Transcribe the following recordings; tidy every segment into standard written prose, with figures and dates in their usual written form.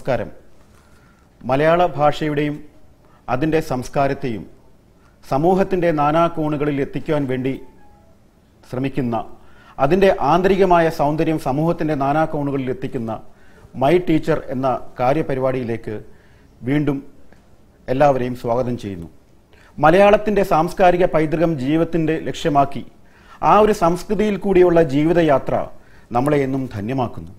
നമസ്കാരം. മലയാള ഭാഷയുടെയും അതിൻ്റെ സംസ്കാരത്തെയും സമൂഹത്തിൻ്റെ നാനാകോണുകളിൽ എത്തിക്കുവാൻ വേണ്ടി ശ്രമിക്കുന്ന, അതിൻ്റെ ആന്തരികമായ സൗന്ദര്യം സമൂഹത്തിൻ്റെ നാനാകോണുകളിൽ എത്തിക്കുന്ന മൈ ടീച്ചർ എന്ന കാര്യപരിപാടിയിലേക്ക് വീണ്ടും എല്ലാവരെയും സ്വാഗതം ചെയ്യുന്നു. മലയാളത്തിൻ്റെ സാംസ്കാരിക പൈതൃകം ജീവിതത്തിൻ്റെ ലക്ഷ്യമാക്കി ആ ഒരു സംസ്കൃതിയിൽ കൂടിയുള്ള ജീവിതയാത്ര നമ്മളെ എന്നും ധന്യമാക്കുന്നു.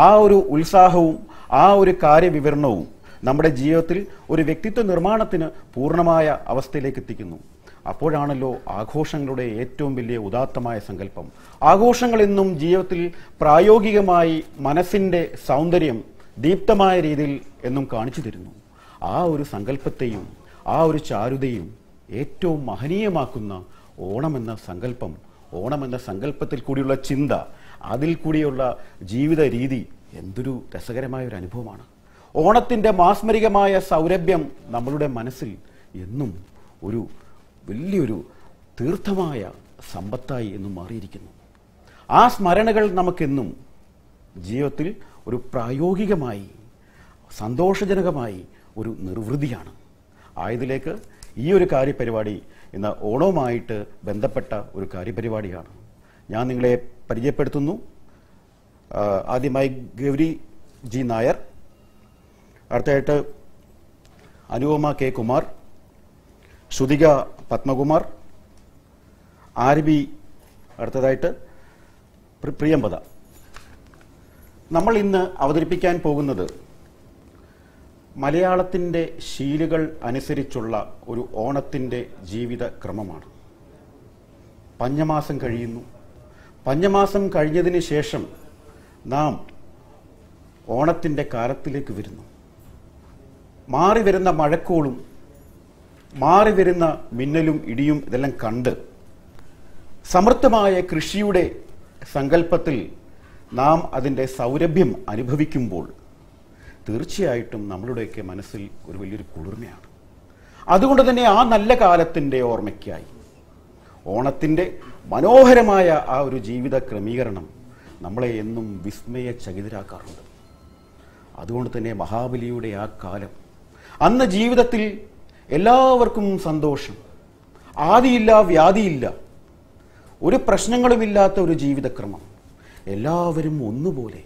ആ ഒരു ഉത്സാഹവും ആ ഒരു കാര്യവിവരണവും നമ്മുടെ ജീവിതത്തിൽ ഒരു വ്യക്തിത്വ നിർമ്മാണത്തിന് പൂർണ്ണമായ അവസ്ഥയിലേക്ക് എത്തിക്കുന്നു. അപ്പോഴാണല്ലോ ആഘോഷങ്ങളുടെ ഏറ്റവും വലിയ ഉദാത്തമായ സങ്കല്പം. ആഘോഷങ്ങൾ എന്നും ജീവിതത്തിൽ പ്രായോഗികമായി മനസ്സിൻ്റെ സൗന്ദര്യം ദീപ്തമായ രീതിയിൽ എന്നും കാണിച്ചു തരുന്നു. ആ ഒരു സങ്കല്പത്തെയും ആ ഒരു ചാരുതയും ഏറ്റവും മഹനീയമാക്കുന്ന ഓണമെന്ന സങ്കല്പം, ഓണമെന്ന സങ്കല്പത്തിൽ കൂടിയുള്ള ചിന്ത, അതിൽ കൂടിയുള്ള ജീവിത രീതി എന്തൊരു രസകരമായ ഒരു അനുഭവമാണ്. ഓണത്തിൻ്റെ മാസ്മരികമായ സൗരഭ്യം നമ്മളുടെ മനസ്സിൽ എന്നും ഒരു വലിയൊരു തീർത്ഥമായ സമ്പത്തായി എന്നും മാറിയിരിക്കുന്നു. ആ സ്മരണകൾ നമുക്കെന്നും ജീവിതത്തിൽ ഒരു പ്രായോഗികമായി സന്തോഷജനകമായി ഒരു നിർവൃതിയാണ്. ആയതിലേക്ക് ഈ ഒരു കാര്യപരിപാടി ഇന്ന് ഓണവുമായിട്ട് ബന്ധപ്പെട്ട ഒരു കാര്യപരിപാടിയാണ്. ഞാൻ നിങ്ങളെ പരിചയപ്പെടുത്തുന്നു. ആദ്യമായി ഗൗരി ജി നായർ, അടുത്തതായിട്ട് അനുപമ കെ കുമാർ, ശ്രുതിക പത്മകുമാർ, ആർബി, അടുത്തതായിട്ട് പ്രിയംവദ. നമ്മൾ ഇന്ന് അവതരിപ്പിക്കാൻ പോകുന്നത് മലയാളത്തിൻ്റെ ശീലുകൾ അനുസരിച്ചുള്ള ഒരു ഓണത്തിൻ്റെ ജീവിത ക്രമമാണ്. പഞ്ഞമാസം കഴിയുന്നു. പഞ്ഞമാസം കഴിഞ്ഞതിന് ശേഷം നാം ഓണത്തിൻ്റെ കാലത്തിലേക്ക് വരുന്നു. മാറി വരുന്ന മഴക്കോളും മാറി വരുന്ന മിന്നലും ഇടിയും ഇതെല്ലാം കണ്ട് സമൃദ്ധമായ കൃഷിയുടെ സങ്കല്പത്തിൽ നാം അതിൻ്റെ സൗരഭ്യം അനുഭവിക്കുമ്പോൾ തീർച്ചയായിട്ടും നമ്മളുടെയൊക്കെ മനസ്സിൽ ഒരു വലിയൊരു കുളിർമയാണ്. അതുകൊണ്ട് തന്നെ ആ നല്ല കാലത്തിൻ്റെ ഓർമ്മയ്ക്കായി ഓണത്തിൻ്റെ മനോഹരമായ ആ ഒരു ജീവിത ക്രമീകരണം നമ്മളെ എന്നും വിസ്മയചകിതരാക്കാറുണ്ട്. അതുകൊണ്ട് തന്നെ മഹാബലിയുടെ ആ കാലം, അന്ന് ജീവിതത്തിൽ എല്ലാവർക്കും സന്തോഷം, ആദിയില്ല വ്യാധിയില്ല, ഒരു പ്രശ്നങ്ങളുമില്ലാത്ത ഒരു ജീവിതക്രമം, എല്ലാവരും ഒന്നുപോലെ.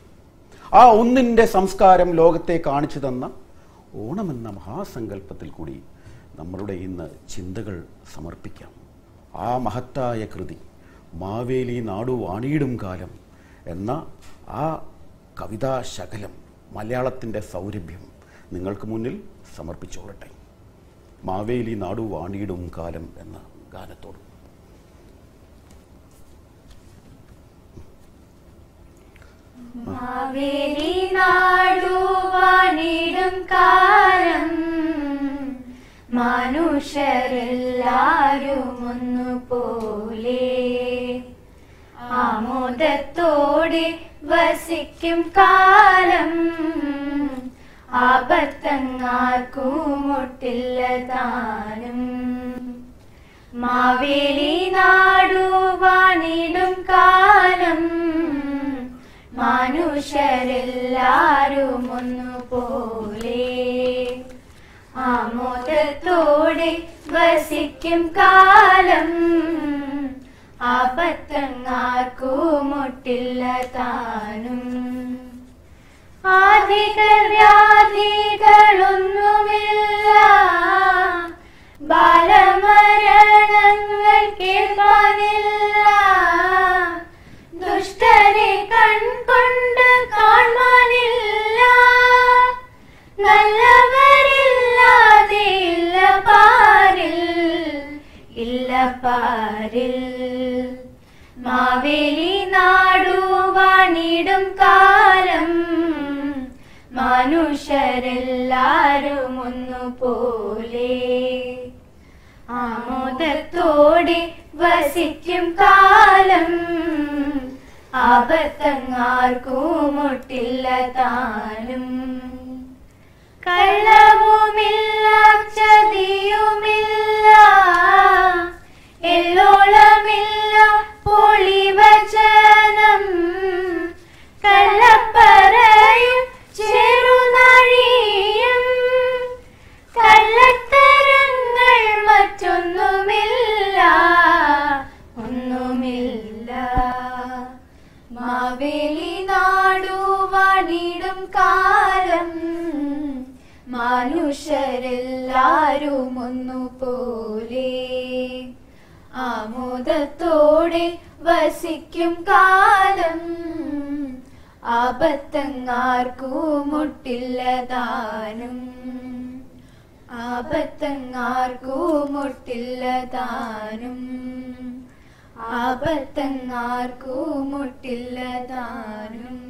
ആ ഒന്നിൻ്റെ സംസ്കാരം ലോകത്തെ കാണിച്ചു തന്ന ഓണമെന്ന മഹാസങ്കല്പത്തിൽ കൂടി നമ്മളുടെ ഇന്ന് ചിന്തകൾ സമർപ്പിക്കാം. ആ മഹത്തായ കൃതി മാവേലി നാടു വാണിയിടും കാലം എന്ന ആ കവിതാ ശകലം, മലയാളത്തിൻ്റെ സൗരഭ്യം നിങ്ങൾക്ക് മുന്നിൽ സമർപ്പിച്ചോളട്ടെ. മാവേലി നാടു വാണിയിടും കാലം എന്ന ഗാനത്തോട്. മാവേലി നാടു വാണിടും കാലം മനുഷ്യരെല്ലാരും ഒന്നുപോലെ ആമോദത്തോടെ വസിക്കും കാലം ആപത്തങ്ങാർക്കും ഒട്ടില്ല താനും. മാവേലി നാടു വാണിടും കാലം മനുഷ്യരെല്ലാരും ഒന്നുപോലെ ആമോദത്തോടെ വസിക്കും കാലം ആപത്തങ്ങാർക്കും ഒട്ടില്ല താനും. ആദികൾ വ്യാധികളൊന്നുമില്ല, ബാലമരണങ്ങൾ കേൾക്കാനില്ല, ദുഷ്ടരെ കൺകൊണ്ട് കാണാനില്ല, നല്ലവരില്ലാതെ ഇല്ല പാരിൽ, ഇല്ല പാരിൽ. മാവേലി നാടു വാണിടും കാലം മനുഷ്യരെല്ലാരും ഒന്നുപോലെ ആമോദത്തോടെ വസിക്കും കാലം ആപത്തങ്ങാർക്കും ഒട്ടില്ല താനും. കള്ളവുമില്ല ചതിയുമില്ല, എല്ലോളമില്ല പൊളിവചനം, കള്ളപ്പറയും ചെറുനാൾ മനുഷ്യരെല്ലാരും ഒന്നുപോലെ ആമോദത്തോടെ വസിക്കും കാലം ആപത്തങ്ങാർക്കും മുട്ടില്ല താനും ആപത്തങ്ങാർക്കും മുട്ടില്ല താനും ആപത്തങ്ങാർക്കും മുട്ടില്ല താനും.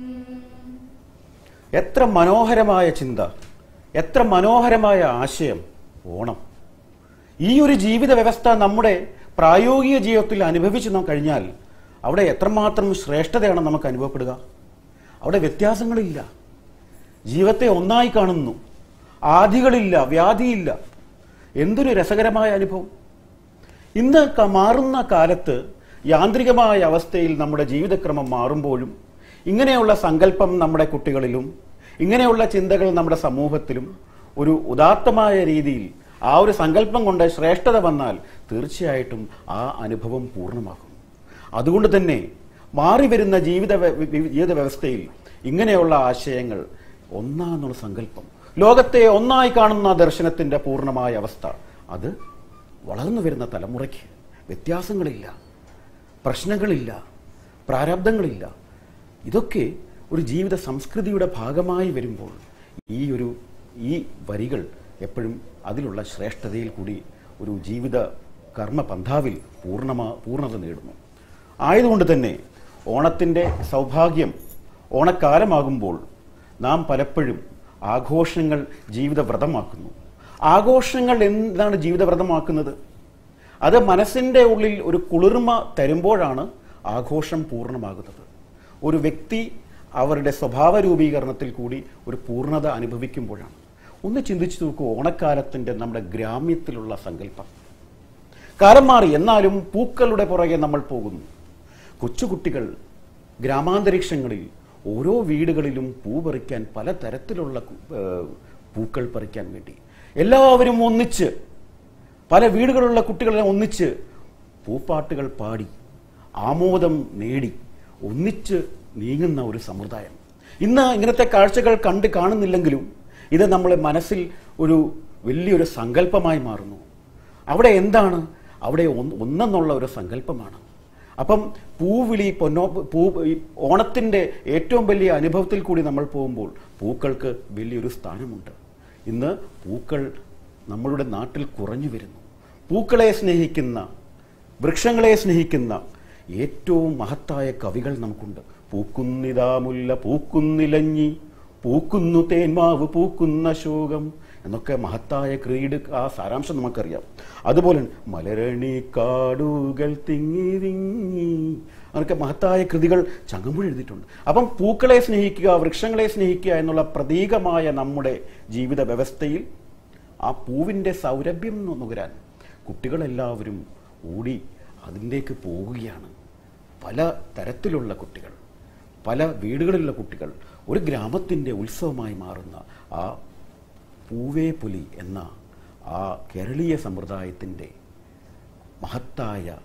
എത്ര മനോഹരമായ ചിന്ത, എത്ര മനോഹരമായ ആശയം ഓണം. ഈ ഒരു ജീവിത വ്യവസ്ഥ നമ്മുടെ പ്രായോഗിക ജീവിതത്തിൽ അനുഭവിച്ചു നാം കഴിഞ്ഞാൽ അവിടെ എത്രമാത്രം ശ്രേഷ്ഠതയാണ് നമുക്ക് അനുഭവപ്പെടുക. അവിടെ വ്യത്യാസങ്ങളില്ല, ജീവിതത്തെ ഒന്നായി കാണുന്നു, ആധികളില്ല, വ്യാധിയില്ല. എന്തൊരു രസകരമായ അനുഭവം. ഇന്ന് മാറുന്ന കാലത്ത് യാന്ത്രികമായ അവസ്ഥയിൽ നമ്മുടെ ജീവിതക്രമം മാറുമ്പോഴും ഇങ്ങനെയുള്ള സങ്കല്പം നമ്മുടെ കുട്ടികളിലും ഇങ്ങനെയുള്ള ചിന്തകൾ നമ്മുടെ സമൂഹത്തിലും ഒരു ഉദാത്തമായ രീതിയിൽ ആ ഒരു സങ്കല്പം കൊണ്ട് ശ്രേഷ്ഠത വന്നാൽ തീർച്ചയായിട്ടും ആ അനുഭവം പൂർണ്ണമാകും. അതുകൊണ്ട് തന്നെ മാറി വരുന്ന ജീവിത വ്യവസ്ഥയിൽ ഇങ്ങനെയുള്ള ആശയങ്ങൾ ഒന്നാന്നുള്ള സങ്കല്പം, ലോകത്തെ ഒന്നായി കാണുന്ന ദർശനത്തിന്റെ പൂർണ്ണമായ അവസ്ഥ, അത് വളർന്നു വരുന്ന തലമുറയ്ക്ക് വ്യത്യാസങ്ങളില്ല, പ്രശ്നങ്ങളില്ല, പ്രാരാബ്ദങ്ങളില്ല. ഇതൊക്കെ ഒരു ജീവിത സംസ്കൃതിയുടെ ഭാഗമായി വരുമ്പോൾ ഈ വരികൾ എപ്പോഴും അതിലുള്ള ശ്രേഷ്ഠതയിൽ കൂടി ഒരു ജീവിത കർമ്മ പന്ഥാവിൽ പൂർണ്ണത നേടുന്നു. ആയതുകൊണ്ട് തന്നെ ഓണത്തിൻ്റെ സൗഭാഗ്യം, ഓണക്കാലമാകുമ്പോൾ നാം പലപ്പോഴും ആഘോഷങ്ങൾ ജീവിതവ്രതമാക്കുന്നു. ആഘോഷങ്ങൾ എന്താണ് ജീവിതവ്രതമാക്കുന്നത്? അത് മനസ്സിൻ്റെ ഉള്ളിൽ ഒരു കുളിർമ തരുമ്പോഴാണ് ആഘോഷം പൂർണ്ണമാകുന്നത്. ഒരു വ്യക്തി അവരുടെ സ്വഭാവ രൂപീകരണത്തിൽ കൂടി ഒരു പൂർണ്ണത അനുഭവിക്കുമ്പോഴാണ്. ഒന്ന് ചിന്തിച്ചു നോക്കൂ, ഓണക്കാലത്തിൻ്റെ നമ്മുടെ ഗ്രാമ്യത്തിലുള്ള സങ്കല്പം. കാലം മാറി, എന്നാലും പൂക്കളുടെ പുറകെ നമ്മൾ പോകുന്നു. കൊച്ചുകുട്ടികൾ ഗ്രാമാന്തരീക്ഷങ്ങളിൽ ഓരോ വീടുകളിലും പൂ പറിക്കാൻ, പലതരത്തിലുള്ള പൂക്കൾ പറിക്കാൻ വേണ്ടി എല്ലാവരും ഒന്നിച്ച്, പല വീടുകളുള്ള കുട്ടികളെ ഒന്നിച്ച് പൂപ്പാട്ടുകൾ പാടി ആമോദം നേടി ഒന്നിച്ച് നീങ്ങുന്ന ഒരു സമുദായം. ഇന്ന് ഇങ്ങനത്തെ കാഴ്ചകൾ കാണുന്നില്ലെങ്കിലും ഇത് നമ്മളെ മനസ്സിൽ ഒരു വലിയൊരു സങ്കല്പമായി മാറുന്നു. അവിടെ എന്താണ്? അവിടെ ഒന്നെന്നുള്ള ഒരു സങ്കല്പമാണ്. അപ്പം പൂവിളി ഓണത്തിൻ്റെ ഏറ്റവും വലിയ അനുഭവത്തിൽ കൂടി നമ്മൾ പോകുമ്പോൾ പൂക്കൾക്ക് വലിയൊരു സ്ഥാനമുണ്ട്. ഇന്ന് പൂക്കൾ നമ്മളുടെ നാട്ടിൽ കുറഞ്ഞു വരുന്നു. പൂക്കളെ സ്നേഹിക്കുന്ന, വൃക്ഷങ്ങളെ സ്നേഹിക്കുന്ന ഏറ്റവും മഹത്തായ കവികൾ നമുക്കുണ്ട്. പൂക്കുന്നിതാ മുല്ല പൂക്കുന്നിലഞ്ഞി, പൂക്കുന്നു തേന്മാവ് പൂക്കുന്ന ശോകം എന്നൊക്കെ മഹത്തായ ക്രീഡ് ആ സാരാംശം നമുക്കറിയാം. അതുപോലെ മലരണി കാടുകൾ തിങ്ങി തിങ്ങി, അതൊക്കെ മഹത്തായ കൃതികൾ ചങ്ങമ്പുഴ എഴുതിയിട്ടുണ്ട്. അപ്പം പൂക്കളെ സ്നേഹിക്കുക, വൃക്ഷങ്ങളെ സ്നേഹിക്കുക എന്നുള്ള പ്രതീകമായ നമ്മുടെ ജീവിത വ്യവസ്ഥയിൽ ആ പൂവിൻ്റെ സൗരഭ്യം നുകരാൻ കുട്ടികളെല്ലാവരും ഓടി അതിലേക്ക് പോവുകയാണ്. പല തരത്തിലുള്ള കുട്ടികൾ, പല വീടുകളിലുള്ള കുട്ടികൾ, ഒരു ഗ്രാമത്തിൻ്റെ ഉത്സവമായി മാറുന്ന ആ പൂവേ പുലി എന്ന ആ കേരളീയ സമ്പ്രദായത്തിൻ്റെ മഹത്തായ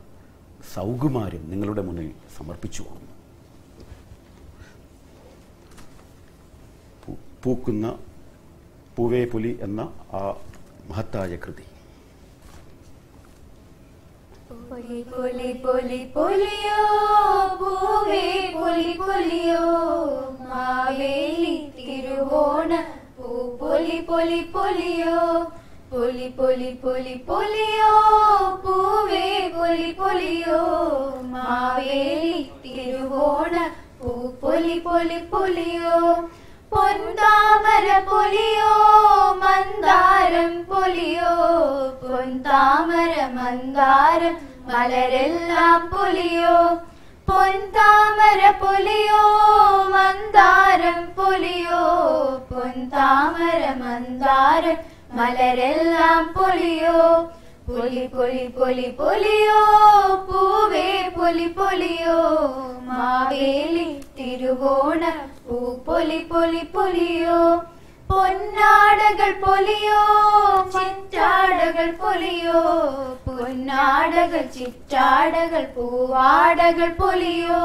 സൗകുമാര്യം നിങ്ങളുടെ മുന്നിൽ സമർപ്പിച്ചു കൊള്ളുന്നു. പൂക്കുന്ന പൂവേ പുലി എന്ന ആ മഹത്തായ കൃതി. പൊലി പൊലി പൊലി പൊലിയോ പൂവേ പൊലി പൊലിയോ മാവേലി തിരുവോണ പൂ പൊലി പൊലി പൊലിയോ പൊലി പൊലി പൊലി പൊലിയോ പൂവേ പൊലി പൊലിയോ മാവേലി തിരുവോണ പൂ പൊലി പൊലി പൊലിയോ പൊൻതാമര പൊലിയോ മന്ദാരം പൊലിയോ പൊൻതാമര മന്ദാരം മലരെല്ലാം പൊലിയോ പൊൻതാമര പൊലിയോ മന്ദാരം പൊലിയോ പൊൻതാമര മന്ദാരം മലരെല്ലാം പൊലിയോ പൊലി പൊലി പൊലി പൊലിയോ പൂവേ പൊലി പൊലിയോ മാവേലി തിരുവോണ പൂ പൊലി പൊലി പൊലിയോ പൊന്നാടകൾ പൊലിയോ ചിറ്റാടകൾ പൊലിയോ പൊന്നാടകൾ ചിറ്റാടകൾ പൂവാടകൾ പൊലിയോ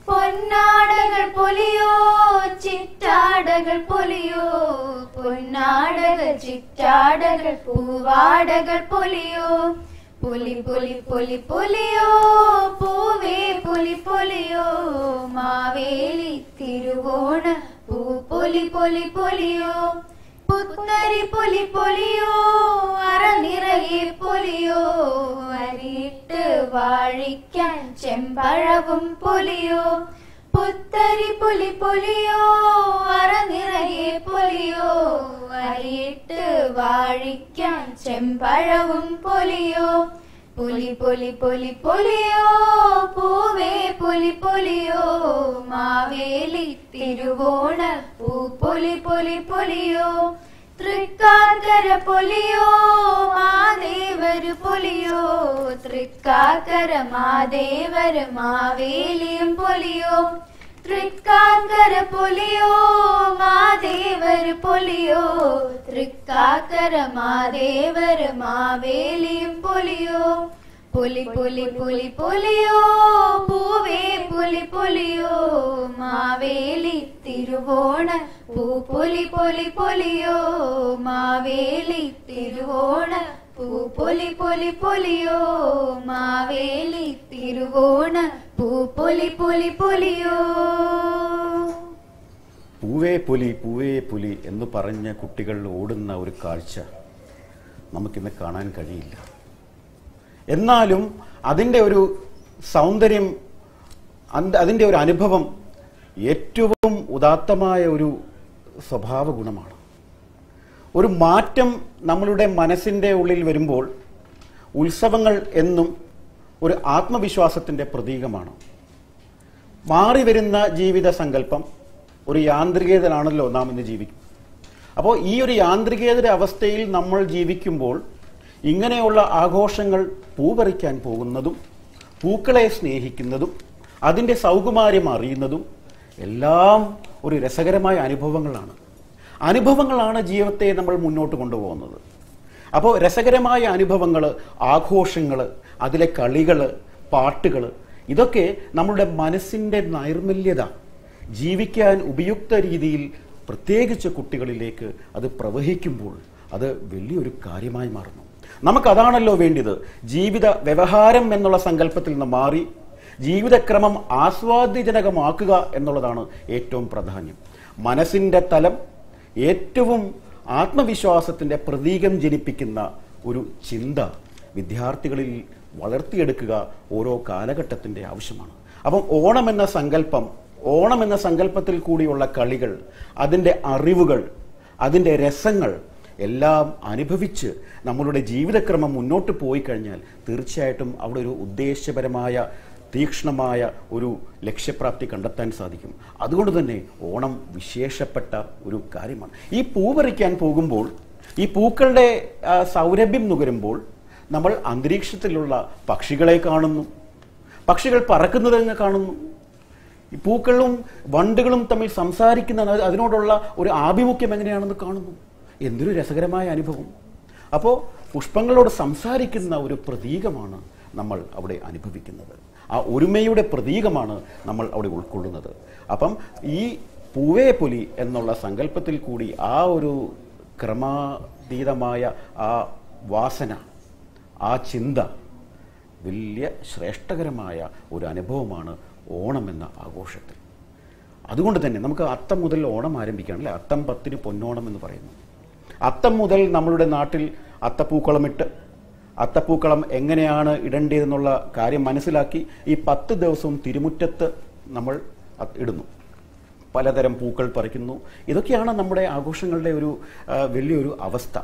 പൊന്നാടകൾ പൊലിയോ ചിറ്റാടകൾ പൊലിയോ പൊന്നാടകൾ ചിറ്റാടകൾ പൂവാടകൾ പൊലിയോ പൊലി പൊലി പൊലി പൊലിയോ പൂവേ പൊലി പൊലിയോ മാവേലി തിരുവോണ പൂ പൊലി പൊലി പൊലിയോ പുത്തരി പൊലി പൊലിയോ അറനിറയെ പൊലിയോ അരിയിട്ട് വാഴിക്കാൻ ചെമ്പഴവും പൊലിയോ പുത്തരി പൊലി പൊലിയോ അറനിറയെ പൊലിയോ അരിയിട്ട് വാഴിക്കാൻ ചെമ്പഴവും പൊലിയോ പൊലി പൊലി പൊലി പൊലിയോ പൂവേ പൊലി പൊലിയോ മാവേലി തിരുവോണ പൂ പൊലി പൊലി പൊലിയോ തൃക്കാക്കര പൊലിയോ മാദേവര് പൊലിയോ തൃക്കാക്കര മാദേവര് മാവേലിയും പൊലിയോ തൃക്കാക്കര പൊലിയോ മാദേവര് പൊലിയോ തൃക്കാക്കര മാദേവര് മാവേലിയും പൊലിയോ പൊലി പൊലി പൊലി പൊലിയോ പൂവേ പൊലി പൊലിയോ മാവേലി തിരുവോണ പൂ പൊലി പൊലി പൊലിയോ മാവേലി തിരുവോണ പൂ പൊലി പൊലി പൊലിയോ മാവേലി തിരുവോണ പൂ പൊലി പൊലി പൊലിയോ. പൂവേ പുലി എന്ന് പറഞ്ഞ കുട്ടികൾ ഓടുന്ന ഒരു കാഴ്ച നമുക്കിന്ന് കാണാൻ കഴിയില്ല. എന്നാലും അതിൻ്റെ ഒരു സൗന്ദര്യം, അതിൻ്റെ ഒരു അനുഭവം ഏറ്റവും ഉദാത്തമായ ഒരു സ്വഭാവ ഗുണമാണ്. ഒരു മാറ്റം നമ്മളുടെ മനസ്സിൻ്റെ ഉള്ളിൽ വരുമ്പോൾ ഉത്സവങ്ങൾ എന്നും ഒരു ആത്മവിശ്വാസത്തിൻ്റെ പ്രതീകമാണ്. മാറി വരുന്ന ജീവിത സങ്കല്പം ഒരു യാന്ത്രികതയിലാണല്ലോ നാം ഇന്ന് ജീവിക്കും. അപ്പോൾ ഈ ഒരു യാന്ത്രികതയുടെ അവസ്ഥയിൽ നമ്മൾ ജീവിക്കുമ്പോൾ ഇങ്ങനെയുള്ള ആഘോഷങ്ങൾ പൂപറിക്കാൻ പോകുന്നതും പൂക്കളെ സ്നേഹിക്കുന്നതും അതിൻ്റെ സൗകുമാര്യം അറിയുന്നതും എല്ലാം ഒരു രസകരമായ അനുഭവങ്ങളാണ് ജീവിതത്തെ നമ്മൾ മുന്നോട്ട് കൊണ്ടുപോകുന്നത്. അപ്പോൾ രസകരമായ അനുഭവങ്ങൾ, ആഘോഷങ്ങൾ, അതിലെ കളികൾ, പാട്ടുകൾ, ഇതൊക്കെ നമ്മളുടെ മനസ്സിൻ്റെ നൈർമല്യത ജീവിക്കാൻ ഉപയുക്ത രീതിയിൽ പ്രത്യേകിച്ച് കുട്ടികളിലേക്ക് അത് പ്രവഹിക്കുമ്പോൾ അത് വലിയൊരു കാര്യമായി മാറുന്നു. നമുക്കതാണല്ലോ വേണ്ടത്. ജീവിത വ്യവഹാരം എന്നുള്ള സങ്കല്പത്തിൽ നിന്ന് മാറി ജീവിതക്രമം ആസ്വാദ്യജനകമാക്കുക എന്നുള്ളതാണ് ഏറ്റവും പ്രാധാന്യം. മനസ്സിൻ്റെ തലം ഏറ്റവും ആത്മവിശ്വാസത്തിൻ്റെ പ്രതീകം ജനിപ്പിക്കുന്ന ഒരു ചിന്ത വിദ്യാർത്ഥികളിൽ വളർത്തിയെടുക്കുക ഓരോ കാലഘട്ടത്തിൻ്റെ ആവശ്യമാണ്. അപ്പം ഓണം എന്ന സങ്കല്പത്തിൽ കൂടിയുള്ള കളികൾ, അതിൻ്റെ അറിവുകൾ, അതിൻ്റെ രസങ്ങൾ എല്ലാം അനുഭവിച്ച് നമ്മളുടെ ജീവിതക്രമം മുന്നോട്ട് പോയി കഴിഞ്ഞാൽ തീർച്ചയായിട്ടും അവിടെ ഒരു ഉദ്ദേശപരമായ തീക്ഷ്ണമായ ഒരു ലക്ഷ്യപ്രാപ്തി കണ്ടെത്താൻ സാധിക്കും. അതുകൊണ്ട് തന്നെ ഓണം വിശേഷപ്പെട്ട ഒരു കാര്യമാണ്. ഈ പൂ പറിക്കാൻ പോകുമ്പോൾ ഈ പൂക്കളുടെ സൗരഭ്യം നുകരുമ്പോൾ നമ്മൾ അന്തരീക്ഷത്തിലുള്ള പക്ഷികളെ കാണുന്നു, പക്ഷികൾ പറക്കുന്നതെന്ന് കാണുന്നു, ഈ പൂക്കളും വണ്ടുകളും തമ്മിൽ സംസാരിക്കുന്ന അതിനോടുള്ള ഒരു ആഭിമുഖ്യം എങ്ങനെയാണെന്ന് കാണുന്നു. എന്തൊരു രസകരമായ അനുഭവം. അപ്പോൾ പുഷ്പങ്ങളോട് സംസാരിക്കുന്ന ഒരു പ്രതീകമാണ് നമ്മൾ അവിടെ അനുഭവിക്കുന്നത്. ആ ഒരുമയുടെ പ്രതീകമാണ് നമ്മൾ അവിടെ ഉൾക്കൊള്ളുന്നത്. അപ്പം ഈ പൂവേ പൊലി എന്നുള്ള സങ്കല്പത്തിൽ കൂടി ആ ഒരു ക്രമാതീതമായ ആ വാസന, ആ ചിന്ത വലിയ ശ്രേഷ്ഠകരമായ ഒരു അനുഭവമാണ് ഓണം എന്ന ആഘോഷത്തിൽ. അതുകൊണ്ട് തന്നെ നമുക്ക് അത്തം മുതൽ ഓണം ആരംഭിക്കുകയാണല്ലേ. അത്തം 10 പൊന്നോണം എന്ന് പറയുന്നു. അത്തം മുതൽ നമ്മളുടെ നാട്ടിൽ അത്തപ്പൂക്കളമിട്ട് അത്തപ്പൂക്കളം എങ്ങനെയാണ് ഇടേണ്ടതെന്നുള്ള കാര്യം മനസ്സിലാക്കി ഈ 10 ദിവസവും തിരുമുറ്റത്ത് നമ്മൾ ഇടുന്നു. പലതരം പൂക്കൾ പറിക്കുന്നു. ഇതൊക്കെയാണ് നമ്മുടെ ആഘോഷങ്ങളുടെ ഒരു വലിയൊരു അവസ്ഥ.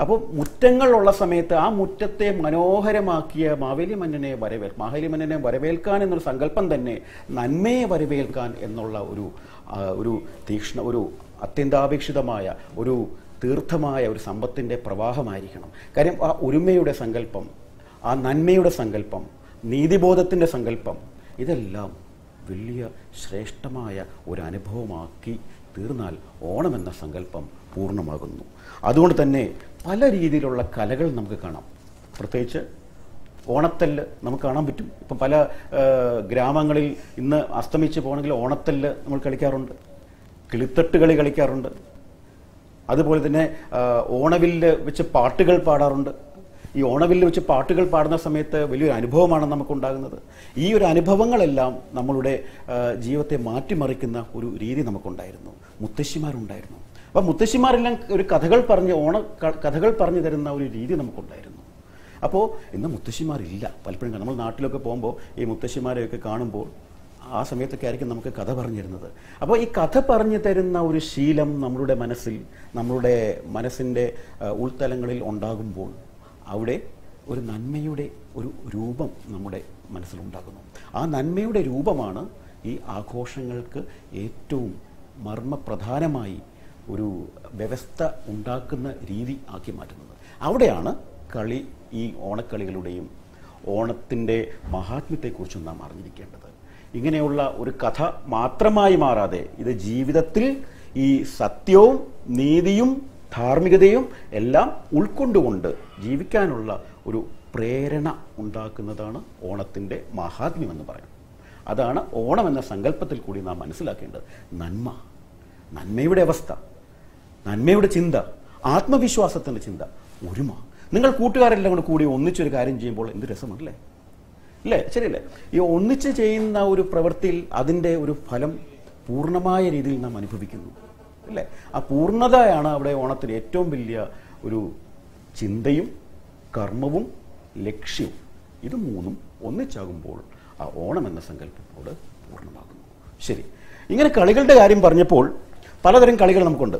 അപ്പോൾ മുറ്റങ്ങളുള്ള സമയത്ത് ആ മുറ്റത്തെ മനോഹരമാക്കിയ മാവേലി മന്നനെ വരവേൽക്കാൻ എന്നൊരു സങ്കല്പം തന്നെ നന്മയെ വരവേൽക്കാൻ എന്നുള്ള ഒരു തീക്ഷ്ണ, ഒരു അത്യന്താപേക്ഷിതമായ, ഒരു തീർത്ഥമായ ഒരു സമ്പത്തിൻ്റെ പ്രവാഹമായിരിക്കണം. കാര്യം ആ ഒരുമയുടെ സങ്കല്പം, ആ നന്മയുടെ സങ്കല്പം, നീതിബോധത്തിൻ്റെ സങ്കല്പം, ഇതെല്ലാം വലിയ ശ്രേഷ്ഠമായ ഒരു അനുഭവമാക്കി തീർന്നാൽ ഓണമെന്ന സങ്കല്പം പൂർണ്ണമാകുന്നു. അതുകൊണ്ട് തന്നെ പല രീതിയിലുള്ള കലകൾ നമുക്ക് കാണാം. പ്രത്യേകിച്ച് ഓണത്തല്ല് നമുക്ക് കാണാൻ പറ്റും. ഇപ്പം പല ഗ്രാമങ്ങളിൽ ഇന്ന് അസ്തമിച്ച് പോകണമെങ്കിൽ ഓണത്തല്ല് നമ്മൾ കളിക്കാറുണ്ട്, കിളിത്തട്ട് കളി കളിക്കാറുണ്ട്. അതുപോലെ തന്നെ ഓണവില്ല് വെച്ച് പാട്ടുകൾ പാടാറുണ്ട്. ഈ ഓണവില്ല് വെച്ച് പാട്ടുകൾ പാടുന്ന സമയത്ത് വലിയൊരു അനുഭവമാണ് നമുക്കുണ്ടാകുന്നത്. ഈ ഒരു അനുഭവങ്ങളെല്ലാം നമ്മളുടെ ജീവിതത്തെ മാറ്റിമറിക്കുന്ന ഒരു രീതി നമുക്കുണ്ടായിരുന്നു. മുത്തശ്ശിമാരുണ്ടായിരുന്നു. അപ്പം മുത്തശ്ശിമാരെല്ലാം ഒരു കഥകൾ പറഞ്ഞ് കഥകൾ പറഞ്ഞു തരുന്ന ഒരു രീതി നമുക്കുണ്ടായിരുന്നു. അപ്പോൾ ഇന്ന് മുത്തശ്ശിമാരില്ല. പലപ്പോഴും നമ്മൾ നാട്ടിലൊക്കെ പോകുമ്പോൾ ഈ മുത്തശ്ശിമാരെയൊക്കെ കാണുമ്പോൾ ആ സമയത്തൊക്കെ ആയിരിക്കും നമുക്ക് കഥ പറഞ്ഞു തരുന്നത്. അപ്പോൾ ഈ കഥ പറഞ്ഞു തരുന്ന ഒരു ശീലം നമ്മളുടെ മനസ്സിൻ്റെ ഉൾത്തലങ്ങളിൽ ഉണ്ടാകുമ്പോൾ അവിടെ ഒരു നന്മയുടെ ഒരു രൂപം നമ്മുടെ മനസ്സിലുണ്ടാകുന്നു. ആ നന്മയുടെ രൂപമാണ് ഈ ആഘോഷങ്ങൾക്ക് ഏറ്റവും മർമ്മപ്രധാനമായി ഒരു വ്യവസ്ഥ ഉണ്ടാക്കുന്ന രീതി ആക്കി മാറ്റുന്നത്. അവിടെയാണ് കളി, ഈ ഓണക്കളികളുടെയും ഓണത്തിൻ്റെ മഹാത്മ്യത്തെക്കുറിച്ചും നാം അറിഞ്ഞിരിക്കേണ്ടത്. ഇങ്ങനെയുള്ള ഒരു കഥ മാത്രമായി മാറാതെ ഇത് ജീവിതത്തിൽ ഈ സത്യവും നീതിയും ധാർമ്മികതയും എല്ലാം ഉൾക്കൊണ്ടുകൊണ്ട് ജീവിക്കാനുള്ള ഒരു പ്രേരണ ഉണ്ടാക്കുന്നതാണ് ഓണത്തിൻ്റെ മഹാത്മ്യം എന്ന് പറയുന്നത്. അതാണ് ഓണം എന്ന സങ്കല്പത്തിൽ കൂടി നാം മനസ്സിലാക്കേണ്ടത്. നന്മയുടെ അവസ്ഥ, നന്മയുടെ ചിന്ത, ആത്മവിശ്വാസത്തിൻ്റെ ചിന്ത, ഒരുമ. നിങ്ങൾ കൂട്ടുകാരെല്ലാം കൂടി ഒന്നിച്ചൊരു കാര്യം ചെയ്യുമ്പോൾ എന്ത് രസമല്ലേ? അല്ലേ? ശരിയല്ലേ? ഈ ഒന്നിച്ച് ചെയ്യുന്ന ഒരു പ്രവൃത്തിയിൽ അതിൻ്റെ ഒരു ഫലം പൂർണ്ണമായ രീതിയിൽ നാം അനുഭവിക്കുന്നു, അല്ലേ? ആ പൂർണ്ണതയാണ് അവിടെ ഓണത്തിന് ഏറ്റവും വലിയ ഒരു ചിന്തയും കർമ്മവും ലക്ഷ്യവും. ഇത് മൂന്നും ഒന്നിച്ചാകുമ്പോൾ ആ ഓണം എന്ന സങ്കല്പത്തോട് പൂർണ്ണമാകുന്നു. ശരി, ഇങ്ങനെ കളികളുടെ കാര്യം പറഞ്ഞപ്പോൾ പലതരം കളികൾ നമുക്കുണ്ട്.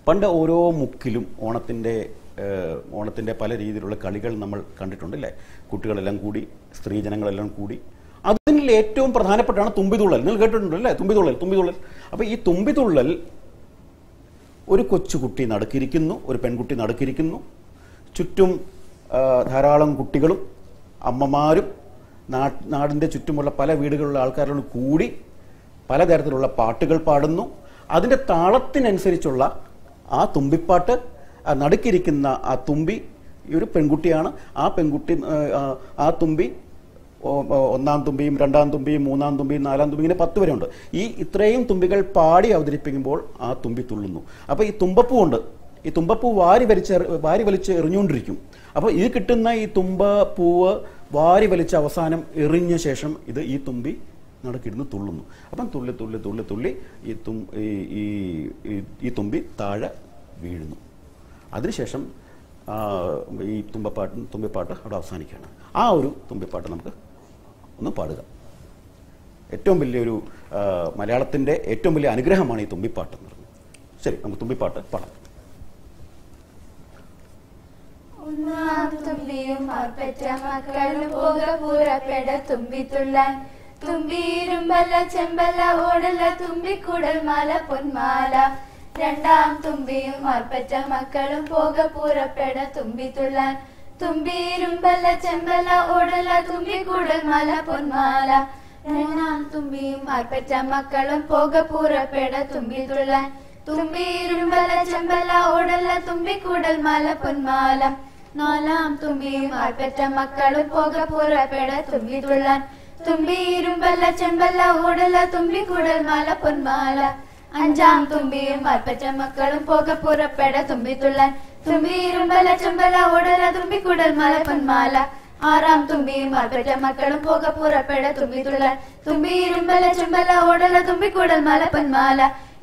പണ്ട് ഓരോ മുക്കിലും ഓണത്തിൻ്റെ പല രീതിയിലുള്ള കളികൾ നമ്മൾ കണ്ടിട്ടുണ്ട്, അല്ലേ? കുട്ടികളെല്ലാം കൂടി, സ്ത്രീജനങ്ങളെല്ലാം കൂടി. അതിൽ ഏറ്റവും പ്രധാനപ്പെട്ടാണ് തുമ്പിതുള്ളൽ. നിങ്ങൾ കേട്ടിട്ടുണ്ടല്ലോ, അല്ലേ? തുമ്പിതുള്ളൽ. അപ്പോൾ ഈ തുമ്പിതുള്ളൽ ഒരു കൊച്ചുകുട്ടി നടുക്കിരിക്കുന്നു, ഒരു പെൺകുട്ടി നടുക്കിരിക്കുന്നു, ചുറ്റും ധാരാളം കുട്ടികളും അമ്മമാരും നാടിൻ്റെ ചുറ്റുമുള്ള പല വീടുകളിലുള്ള ആൾക്കാരോട് കൂടി പലതരത്തിലുള്ള പാട്ടുകൾ പാടുന്നു. അതിൻ്റെ താളത്തിനനുസരിച്ചുള്ള ആ തുമ്പിപ്പാട്ട്, നടുക്കിരിക്കുന്ന ആ തുമ്പി ഒരു പെൺകുട്ടിയാണ്. ആ തുമ്പി ഒന്നാം തുമ്പിയും രണ്ടാം തുമ്പിയും മൂന്നാം തുമ്പിയും നാലാം തുമ്പി, ഇങ്ങനെ 10 വരെ ഉണ്ട്. ഇത്രയും തുമ്പികൾ പാടി അവതരിപ്പിക്കുമ്പോൾ ആ തുമ്പി തുള്ളുന്നു. അപ്പോൾ ഈ തുമ്പപ്പൂവുണ്ട്, ഈ തുമ്പപ്പൂ വാരി വലിച്ച് എറിഞ്ഞുകൊണ്ടിരിക്കും. അപ്പോൾ ഇത് കിട്ടുന്ന ഈ തുമ്പപ്പൂവ് വാരി വലിച്ച് അവസാനം എറിഞ്ഞ ശേഷം ഈ തുമ്പി നടക്കിരുന്ന് തുള്ളുന്നു. അപ്പം തുള്ളി ഈ തുമ്പി താഴെ വീഴുന്നു. അതിനുശേഷം ഈ തുമ്പിപ്പാട്ട് അവിടെ അവസാനിക്കുകയാണ്. ആ ഒരു തുമ്പിപ്പാട്ട് നമുക്ക് ഒന്ന് പാടുക. ഏറ്റവും വലിയൊരു മലയാളത്തിൻ്റെ ഏറ്റവും വലിയ അനുഗ്രഹമാണ് ഈ തുമ്പിപ്പാട്ട് എന്ന് പറയുന്നത്. ശരി, നമുക്ക് തുമ്പിപ്പാട്ട് പാടാം. ഒന്നാം തുമ്പിയും പെറ്റ മക്കളും പുറപ്പെട തുമ്പിത്തുള്ളാൻ, തുമ്പിയിരുമ്പല്ല ചെമ്പല്ല ഓടല്ല തുമ്പിക്കുടൽ മാല പൊന്മാല. രണ്ടാം തുമ്പിയും പെറ്റ മക്കളും പുറപ്പെട തുമ്പിത്തുള്ളാൻ, തുമ്പിയിരുമ്പല്ല ചെമ്പല്ല ഓടല്ല തുമ്പിക്കുടൽ മാല പൊന്മാല. മൂന്നാം തുമ്പിയും പെറ്റ മക്കളും പുറപ്പെട തുമ്പിത്തുള്ളാൻ, തുമ്പിയിരുമ്പല്ല ചെമ്പല്ല ഓടല്ല തുമ്പിക്കുടൽ മാല പൊന്മാല. നാലാം തുമ്പിയും പെറ്റ മക്കളും പുറപ്പെട തുമ്പിത്തുള്ളാൻ, തുമ്പിയിരുമ്പല്ല ചെമ്പല്ല ഓടല്ല തുമ്പിക്കുടൽ മാല പൊന്മാല. അഞ്ചാം തുമ്പിയും പെറ്റ മക്കളും പുറപ്പെട തുമ്പിത്തുള്ളാൻ, തുമ്പിയിരുമ്പല്ല ചെമ്പല്ല ഓടല്ല തുമ്പിക്കുടൽ മാല പൊന്മാല. ആറാം തുമ്പിയും പെറ്റ മക്കളും പുറപ്പെട തുമ്പിത്തുള്ളാൻ, തുമ്പിയിരുമ്പല്ല ചെമ്പല്ല ഓടല്ല തുമ്പിക്കുടൽ മാല പൊന്മാല.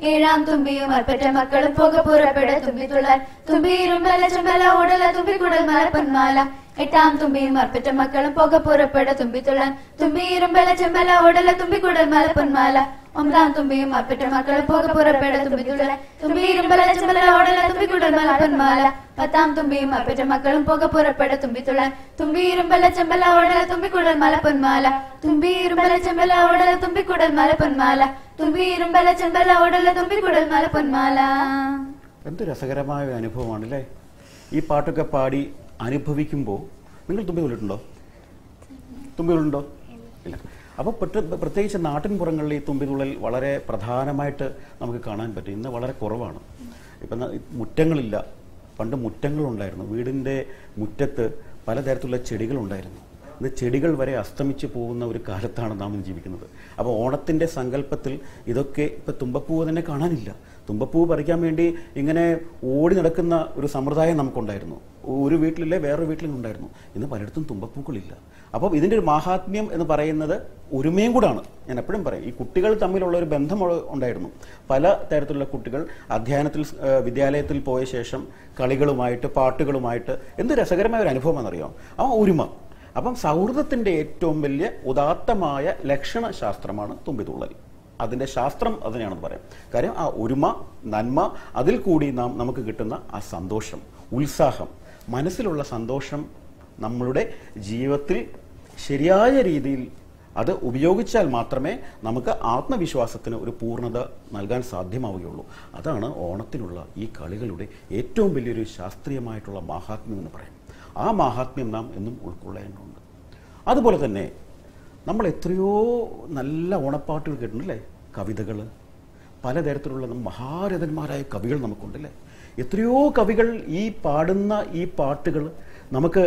ഏഴാം തുമ്പിയും പെറ്റ മക്കളും പുറപ്പെട തുമ്പിത്തുള്ളാൻ, തുമ്പിയിരുമ്പല്ല ചെമ്പല്ല ഓടല്ല തുമ്പിക്കുടൽ മാല പൊന്മാല. എട്ടാം തുമ്പിയും പെറ്റ മക്കളും പുറപ്പെട തുമ്പിത്തുള്ളാൻ, തുമ്പിയിരുമ്പല്ല ചെമ്പല്ല ഓടല്ല തുമ്പിക്കുടൽ മാല പൊന്മാല. ഒമ്പതാം തുമ്പിയും പെറ്റ മക്കളും പുറപ്പെട തുമ്പിത്തുള്ളാൻ, തുമ്പിയിരുമ്പല്ല ചെമ്പല്ല ഓടല്ല തുമ്പിക്കുടൽ മാല പൊന്മാല. പത്താം തുമ്പിയും പെറ്റ മക്കളും പുറപ്പെട തുമ്പിത്തുള്ളാൻ, തുമ്പിയിരുമ്പല്ല ചെമ്പല്ല ഓടല്ല തുമ്പിക്കുടൽ മാല പൊന്മാല. തുമ്പിയിരുമ്പല്ല ചെമ്പല്ല ഓടല്ല തുമ്പിക്കുടൽ മാല പൊന്മാല, തുമ്പിയിരുമ്പല്ല ചെമ്പല്ല ഓടല്ല തുമ്പിക്കുടൽ മാല പൊന്മാല. എന്ത് രസകരമായ ഒരു അനുഭവമാണ്, അല്ലേ? ഈ പാട്ടൊക്കെ പാടി അനുഭവിക്കുമ്പോൾ നിങ്ങൾ തുമ്പി തുള്ളിട്ടുണ്ടോ? ഇല്ല. അപ്പോൾ പ്രത്യേകിച്ച് നാട്ടിൻപുറങ്ങളിൽ ഈ തുമ്പിതുള്ളൽ വളരെ പ്രധാനമായിട്ട് നമുക്ക് കാണാൻ പറ്റും. ഇന്ന് വളരെ കുറവാണ്. ഇപ്പം മുറ്റങ്ങളില്ല. പണ്ട് മുറ്റങ്ങളുണ്ടായിരുന്നു. വീടിൻ്റെ മുറ്റത്ത് പലതരത്തിലുള്ള ചെടികളുണ്ടായിരുന്നു. ഇത് ചെടികൾ വരെ അസ്തമിച്ച് പോകുന്ന ഒരു കാലത്താണ് നാം ജീവിക്കുന്നത്. അപ്പോൾ ഓണത്തിൻ്റെ സങ്കല്പത്തിൽ ഇതൊക്കെ ഇപ്പം തുമ്പപ്പൂവ് തന്നെ കാണാനില്ല. തുമ്പപ്പൂവ് പറിക്കാൻ വേണ്ടി ഇങ്ങനെ ഓടി നടക്കുന്ന ഒരു സമ്പ്രദായം നമുക്കുണ്ടായിരുന്നു. ഒരു വീട്ടിലില്ലേ വേറൊരു വീട്ടിലും ഉണ്ടായിരുന്നു. ഇന്ന് പലയിടത്തും തുമ്പപ്പൂക്കളില്ല. അപ്പം ഇതിൻ്റെ ഒരു മാഹാത്മ്യം എന്ന് പറയുന്നത് ഒരുമയും കൂടാണ്. ഞാൻ എപ്പോഴും പറയും, ഈ കുട്ടികൾ തമ്മിലുള്ള ഒരു ബന്ധം ഉണ്ടായിരുന്നു. പല തരത്തിലുള്ള കുട്ടികൾ അധ്യയനത്തിൽ വിദ്യാലയത്തിൽ പോയ ശേഷം കളികളുമായിട്ട് പാട്ടുകളുമായിട്ട് എന്ത് രസകരമായ ഒരു അനുഭവമാണെന്നറിയാം. ഒരുമ. അപ്പം സൗഹൃദത്തിൻ്റെ ഏറ്റവും വലിയ ഉദാത്തമായ ലക്ഷണശാസ്ത്രമാണ് തുമ്പിതുള്ളൽ. അതിൻ്റെ ശാസ്ത്രം അതിനെയാണെന്ന് പറയാം. കാര്യം ആ ഒരുമ, നന്മ, അതിൽ കൂടി നമുക്ക് കിട്ടുന്ന ആ സന്തോഷം, ഉത്സാഹം, മനസ്സിലുള്ള സന്തോഷം നമ്മളുടെ ജീവിതത്തിൽ ശരിയായ രീതിയിൽ അത് ഉപയോഗിച്ചാൽ മാത്രമേ നമുക്ക് ആത്മവിശ്വാസത്തിന് ഒരു പൂർണ്ണത നൽകാൻ സാധ്യമാവുകയുള്ളൂ. അതാണ് ഓണത്തിനുള്ള ഈ കളികളുടെ ഏറ്റവും വലിയൊരു ശാസ്ത്രീയമായിട്ടുള്ള മാഹാത്മ്യം എന്ന് പറയാം. ആ മാഹാത്മ്യം നാം എന്നും ഉൾക്കൊള്ളേണ്ടതുണ്ട്. അതുപോലെ തന്നെ നമ്മൾ എത്രയോ നല്ല ഓണപ്പാട്ടുകൾ കേട്ടിട്ടുണ്ടല്ലേ, കവിതകൾ, പലതരത്തിലുള്ള മഹാരഥന്മാരായ കവികൾ നമുക്കുണ്ടല്ലേ. എത്രയോ കവികൾ ഈ പാടുന്ന ഈ പാട്ടുകൾ നമുക്ക്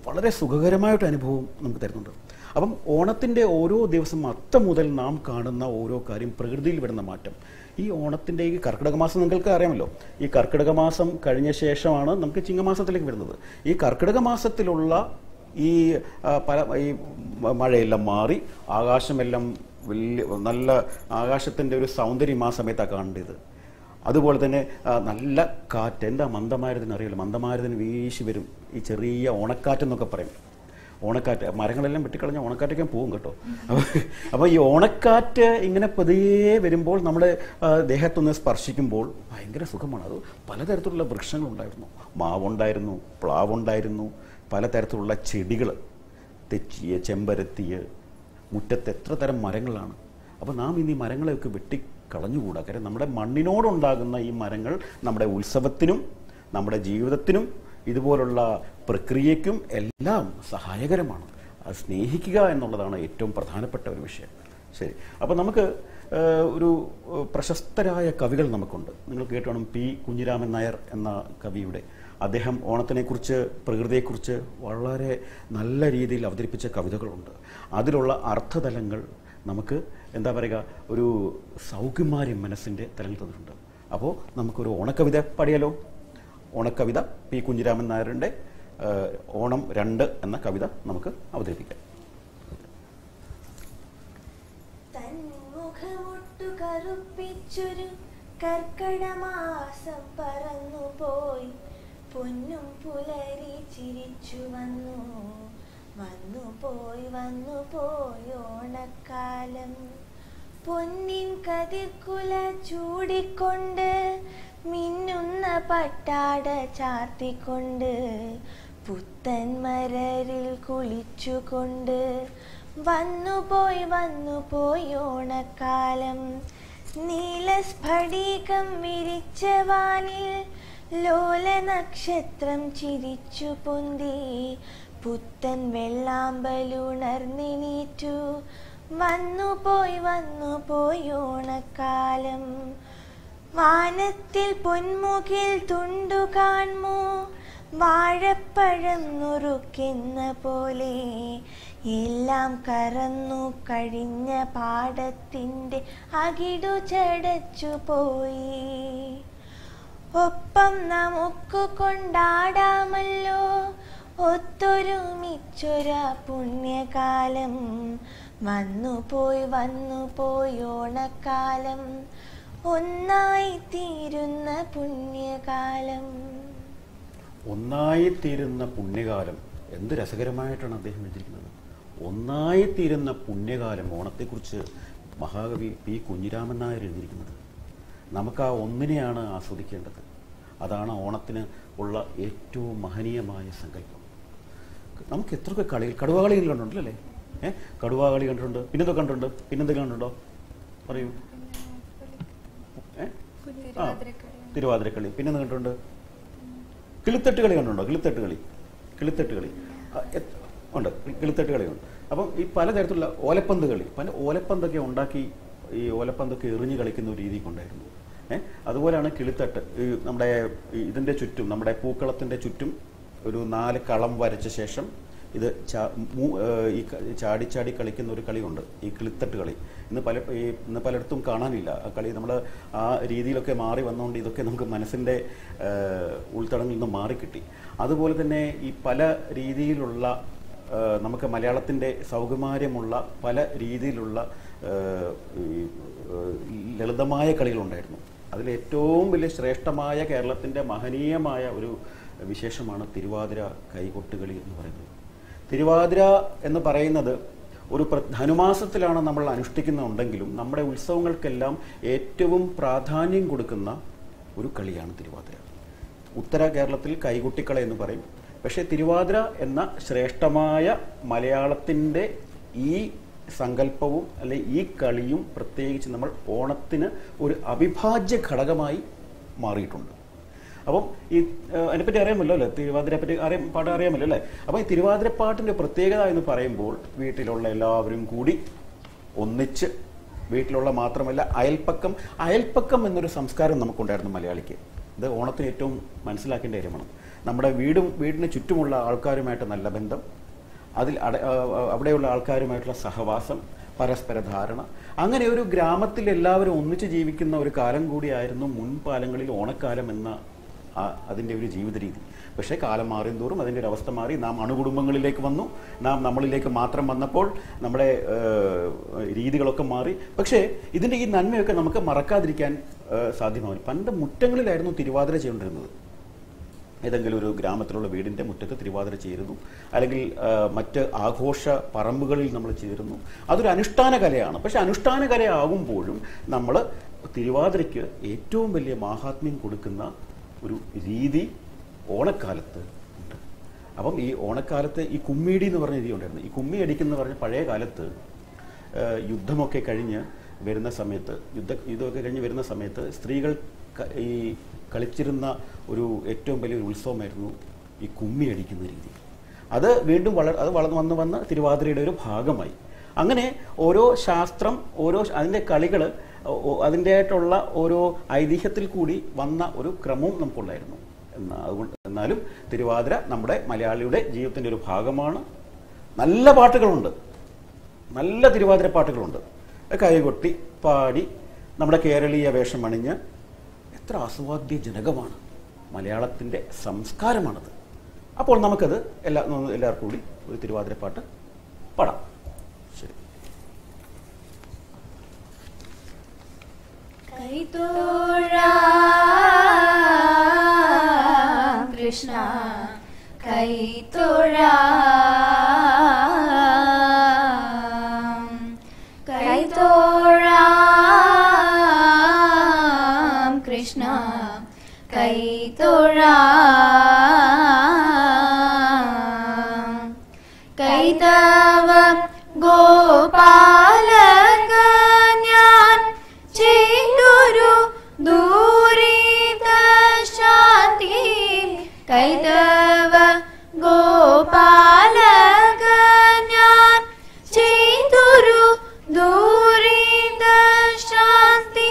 വളരെ സുഖകരമായിട്ട് അനുഭവം നമുക്ക് തരുന്നുണ്ട്. അപ്പം ഓണത്തിൻ്റെ ഓരോ ദിവസം അത്തം മുതൽ നാം കാണുന്ന ഓരോ കാര്യം, പ്രകൃതിയിൽ വരുന്ന മാറ്റം. ഈ ഓണത്തിൻ്റെ ഈ കർക്കിടക മാസം നിങ്ങൾക്ക് അറിയാമല്ലോ. ഈ കർക്കിടക മാസം കഴിഞ്ഞ ശേഷമാണ് നമുക്ക് ചിങ്ങമാസത്തിലേക്ക് വരുന്നത്. ഈ കർക്കിടക മാസത്തിലുള്ള ഈ മഴയെല്ലാം മാറി ആകാശമെല്ലാം വലിയ നല്ല ആകാശത്തിൻ്റെ ഒരു സൗന്ദര്യം ആ സമയത്താണ് കാണേണ്ടത്. അതുപോലെ തന്നെ നല്ല കാറ്റ്, എന്താ മന്ദമാരുതിന് അറിയില്ല, മന്ദമാരുതിന് വീശി വരും. ഈ ചെറിയ ഓണക്കാറ്റെന്നൊക്കെ പറയും. ഓണക്കാറ്റ്, മരങ്ങളെല്ലാം വെട്ടിക്കളഞ്ഞ ഓണക്കാറ്റൊക്കെ പോകും കേട്ടോ. അപ്പോൾ ഈ ഓണക്കാറ്റ് ഇങ്ങനെ പതിയെ വരുമ്പോൾ നമ്മുടെ ദേഹത്തൊന്ന് സ്പർശിക്കുമ്പോൾ ഭയങ്കര സുഖമാണ്. അത് പലതരത്തിലുള്ള വൃക്ഷങ്ങളുണ്ടായിരുന്നു. മാവുണ്ടായിരുന്നു, പ്ലാവുണ്ടായിരുന്നു, പലതരത്തിലുള്ള ചെടികൾ, തെച്ചിയ, ചെമ്പരത്തിയ, മുറ്റത്ത് എത്ര തരം മരങ്ങളാണ്. അപ്പോൾ നാം ഇന്ന് ഈ മരങ്ങളെയൊക്കെ വെട്ടിക്കളഞ്ഞുകൂടാ. കാര്യം നമ്മുടെ മണ്ണിനോടുണ്ടാകുന്ന ഈ മരങ്ങൾ നമ്മുടെ ഉത്സവത്തിനും നമ്മുടെ ജീവിതത്തിനും ഇതുപോലുള്ള പ്രക്രിയയ്ക്കും എല്ലാം സഹായകരമാണ്. അത് സ്നേഹിക്കുക എന്നുള്ളതാണ് ഏറ്റവും പ്രധാനപ്പെട്ട ഒരു വിഷയം. ശരി, അപ്പോൾ നമുക്ക് ഒരു പ്രശസ്തരായ കവികൾ നമുക്കുണ്ട്. നിങ്ങൾ കേട്ടോണം, പി കുഞ്ഞിരാമൻ നായർ എന്ന കവിയുടെ. അദ്ദേഹം ഓണത്തിനെക്കുറിച്ച്, പ്രകൃതിയെക്കുറിച്ച് വളരെ നല്ല രീതിയിൽ അവതരിപ്പിച്ച കവിതകളുണ്ട്. അതിലുള്ള അർത്ഥതലങ്ങൾ നമുക്ക് എന്താ പറയുക, ഒരു സൗകുമാര്യം മനസ്സിൻ്റെ തലങ്ങൾ തന്നിട്ടുണ്ട്. അപ്പോൾ നമുക്കൊരു ഓണക്കവിത പാടിയാലോ? ഓണക്കവിത പി കുഞ്ഞിരാമൻ നായരുടെ ഓണം 2 എന്ന കവിത നമുക്ക് അവതരിപ്പിക്കാം. തന്മുഖമൊട്ടു കറുപ്പിച്ചൊരു കർക്കടമാസം പറന്നുപോയി, പൊന്നും പുലരി ചിരിച്ചു വന്നു, വന്നുപോയി ഓണക്കാലം. പൊന്നിൻ കതിർക്കുല ചൂടിക്കൊണ്ട്, മിന്നുന്ന പട്ടാട ചാർത്തിക്കൊണ്ട്, പുത്തൻ മരരിൽ കുളിച്ചുകൊണ്ട്, വന്നുപോയി ഓണക്കാലം. നീലസ്ഫടികം വിരിച്ച വാനിൽ ലോല നക്ഷത്രം ചിരിച്ചു പൊന്തി, പുത്തൻ വെള്ളാമ്പലുണർന്നെണീറ്റു, വന്നുപോയി ഓണക്കാലം. വാനത്തിൽ പൊന്മുകിൽ തുണ്ടു കാൺമോ, വാഴപ്പഴം നുറുക്കുന്ന പോലെ, എല്ലാം കറന്നു കഴിഞ്ഞ പാടത്തിൻ്റെ അകിടു ചടച്ചു പോയി. ഒപ്പം നമുക്ക് കൊണ്ടാടാമല്ലോ ഒത്തൊരുമിച്ചൊര പുണ്യകാലം, വന്നുപോയി ഓണക്കാലം, ഒന്നായി തീരുന്ന പുണ്യകാലം. ഒന്നായിത്തീരുന്ന പുണ്യകാലം, എന്ത് രസകരമായിട്ടാണ് അദ്ദേഹം എഴുതിയിരിക്കുന്നത്. ഒന്നായിത്തീരുന്ന പുണ്യകാലം, ഓണത്തെക്കുറിച്ച് മഹാകവി പി കുഞ്ഞിരാമൻ നായർ എഴുതിയിരിക്കുന്നത്. നമുക്ക് ആ ഒന്നിനെയാണ് ആസ്വദിക്കേണ്ടത്. അതാണ് ഓണത്തിന് ഉള്ള ഏറ്റവും മഹനീയമായ സങ്കല്പം. നമുക്ക് എത്രയൊക്കെ കളികൾ, കടുവാകളികൾ കണ്ടിട്ടുണ്ടല്ലേ? കടുവാകളി കണ്ടിട്ടുണ്ട്, പിന്നെന്തൊക്കെ കണ്ടിട്ടുണ്ട്, പിന്നെന്തൊക്കെ കണ്ടിട്ടുണ്ടോ പറയൂ. തിരുവാതിരക്കളി, പിന്നെന്ത് കണ്ടിട്ടുണ്ട്? കിളിത്തട്ട് കളി കണ്ടുണ്ടോ? കിളിത്തട്ട് കളി ഉണ്ട്, കിളിത്തട്ട് കളിയുണ്ട്. അപ്പം ഈ പലതരത്തിലുള്ള ഓലപ്പന്ത് കളി, പല ഓലപ്പന്തൊക്കെ ഉണ്ടാക്കി ഈ ഓലപ്പന്തൊക്കെ എറിഞ്ഞ് കളിക്കുന്ന ഒരു രീതി കൊണ്ടായിരുന്നു. അതുപോലെയാണ് കിളിത്തട്ട്. നമ്മുടെ ഇതിൻ്റെ ചുറ്റും, നമ്മുടെ പൂക്കളത്തിൻ്റെ ചുറ്റും ഒരു 4 കളം വരച്ച ശേഷം ഇത് ഈ ചാടി കളിക്കുന്ന ഒരു കളിയുണ്ട്, ഈ കിളിത്തട്ട് കളി. ഇന്ന് പലയിടത്തും കാണാനില്ല ആ കളി. നമ്മൾ ആ രീതിയിലൊക്കെ മാറി വന്നുകൊണ്ട് ഇതൊക്കെ നമുക്ക് മനസ്സിൻ്റെ ഉൾത്തടങ്ങളിൽ നിന്ന് മാറിക്കിട്ടി. അതുപോലെ തന്നെ ഈ പല രീതിയിലുള്ള നമുക്ക് മലയാളത്തിൻ്റെ സൗകുമാര്യമുള്ള പല രീതിയിലുള്ള ലളിതമായ കളികളുണ്ടായിരുന്നു. അതിലേറ്റവും വലിയ ശ്രേഷ്ഠമായ കേരളത്തിൻ്റെ മഹനീയമായ ഒരു വിശേഷമാണ് തിരുവാതിര കൈകൊട്ടുകളി എന്ന് പറയുന്നത്. തിരുവാതിര എന്ന് പറയുന്നത് ഒരു ധനുമാസത്തിലാണ് നമ്മൾ അനുഷ്ഠിക്കുന്നുണ്ടെങ്കിലും നമ്മുടെ ഉത്സവങ്ങൾക്കെല്ലാം ഏറ്റവും പ്രാധാന്യം കൊടുക്കുന്ന ഒരു കളിയാണ് തിരുവാതിര. ഉത്തര കേരളത്തിൽ കൈകൊട്ടിക്കള എന്ന് പറയും. പക്ഷേ തിരുവാതിര എന്ന ശ്രേഷ്ഠമായ മലയാളത്തിൻ്റെ ഈ സങ്കല്പവും അല്ലെ ഈ കളിയും പ്രത്യേകിച്ച് നമ്മൾ ഓണത്തിന് ഒരു അവിഭാജ്യ ഘടകമായി മാറിയിട്ടുണ്ട്. അപ്പം ഈ അതിനെപ്പറ്റി അറിയാമല്ലോ അല്ലേ, തിരുവാതിരയെപ്പറ്റി പാട്ട് അറിയാമല്ലോ അല്ലേ. അപ്പം ഈ തിരുവാതിരപ്പാട്ടിൻ്റെ പ്രത്യേകത എന്ന് പറയുമ്പോൾ വീട്ടിലുള്ള എല്ലാവരും കൂടി ഒന്നിച്ച്, വീട്ടിലുള്ള മാത്രമല്ല അയൽപ്പക്കം എന്നൊരു സംസ്കാരം നമുക്കുണ്ടായിരുന്നു മലയാളിക്ക്. ഇത് ഓണത്തിന് ഏറ്റവും മനസ്സിലാക്കേണ്ട കാര്യമാണ്. നമ്മുടെ വീടിന് ചുറ്റുമുള്ള ആൾക്കാരുമായിട്ട് നല്ല ബന്ധം, അവിടെയുള്ള ആൾക്കാരുമായിട്ടുള്ള സഹവാസം, പരസ്പര ധാരണ, അങ്ങനെ ഒരു ഗ്രാമത്തിൽ എല്ലാവരും ഒന്നിച്ച് ജീവിക്കുന്ന ഒരു കാലം കൂടിയായിരുന്നു മുൻകാലങ്ങളിൽ ഓണക്കാലം എന്ന അതിൻ്റെ ഒരു ജീവിത രീതി. പക്ഷേ കാലം മാറിയും തോറും അതിൻ്റെ ഒരു അവസ്ഥ മാറി. നാം അണുകുടുംബങ്ങളിലേക്ക് വന്നു, നമ്മളിലേക്ക് മാത്രം വന്നപ്പോൾ നമ്മുടെ രീതികളൊക്കെ മാറി. പക്ഷേ ഇതിൻ്റെ ഈ നന്മയൊക്കെ നമുക്ക് മറക്കാതിരിക്കാൻ സാധ്യമാവില്ല. പണ്ട് മുറ്റങ്ങളിലായിരുന്നു തിരുവാതിര ചെയ്തുകൊണ്ടിരുന്നത്. ഏതെങ്കിലും ഒരു ഗ്രാമത്തിലുള്ള വീടിൻ്റെ മുറ്റത്ത് തിരുവാതിര ചേരുന്നു, അല്ലെങ്കിൽ മറ്റ് ആഘോഷ പറമ്പുകളിൽ നമ്മൾ ചേരുന്നു. അതൊരു അനുഷ്ഠാന കലയാണ്. പക്ഷെ അനുഷ്ഠാന കലയാകുമ്പോഴും നമ്മൾ തിരുവാതിരയ്ക്ക് ഏറ്റവും വലിയ മാഹാത്മ്യം കൊടുക്കുന്ന ഒരു രീതി ഓണക്കാലത്ത് ഉണ്ട്. അപ്പം ഈ ഓണക്കാലത്ത് ഈ കുമ്മിയടി എന്ന് പറഞ്ഞ രീതി ഉണ്ടായിരുന്നു. ഈ കുമ്മി അടിക്കുന്ന പറഞ്ഞ പഴയ കാലത്ത് യുദ്ധമൊക്കെ കഴിഞ്ഞ് വരുന്ന സമയത്ത്, യുദ്ധമൊക്കെ കഴിഞ്ഞ് വരുന്ന സമയത്ത് സ്ത്രീകൾ ഈ കളിച്ചിരുന്ന ഒരു ഏറ്റവും വലിയൊരു ഉത്സവമായിരുന്നു ഈ കുമ്മി അടിക്കുന്ന രീതി. അത് വീണ്ടും വളർന്നു വന്ന് തിരുവാതിരയുടെ ഒരു ഭാഗമായി. അങ്ങനെ ഓരോ ശാസ്ത്രം, അതിൻ്റെ കളികൾ, അതിൻ്റെതായിട്ടുള്ള ഓരോ ഐതിഹ്യത്തിൽ കൂടി വന്ന ഒരു ക്രമവും നമുക്കുണ്ടായിരുന്നു. എന്നാലും തിരുവാതിര നമ്മുടെ മലയാളിയുടെ ജീവിതത്തിൻ്റെ ഒരു ഭാഗമാണ്. നല്ല പാട്ടുകളുണ്ട്, നല്ല തിരുവാതിര പാട്ടുകളുണ്ട്. കൈകൊട്ടി പാടി നമ്മുടെ കേരളീയ വേഷം അണിഞ്ഞ് എത്ര ആസ്വാദ്യജനകമാണ്. മലയാളത്തിൻ്റെ സംസ്കാരമാണത്. അപ്പോൾ നമുക്കത് എല്ലാവർക്കും കൂടി ഒരു തിരുവാതിരപ്പാട്ട് പാടാം. ശരി. കൈത്തോഴാം കൃഷ്ണ കൈത്തോഴാം കൈത്തോഴാം കൃഷ്ണ കൈത്തോഴാം കൈതവ ഗോപാലക ഞാൻ ചെയ്തൊരു ദൂരിത ശാന്തി കൈതവ ഗോപാലക ഞാൻ ചെയ്തൊരു ദൂരിത ശാന്തി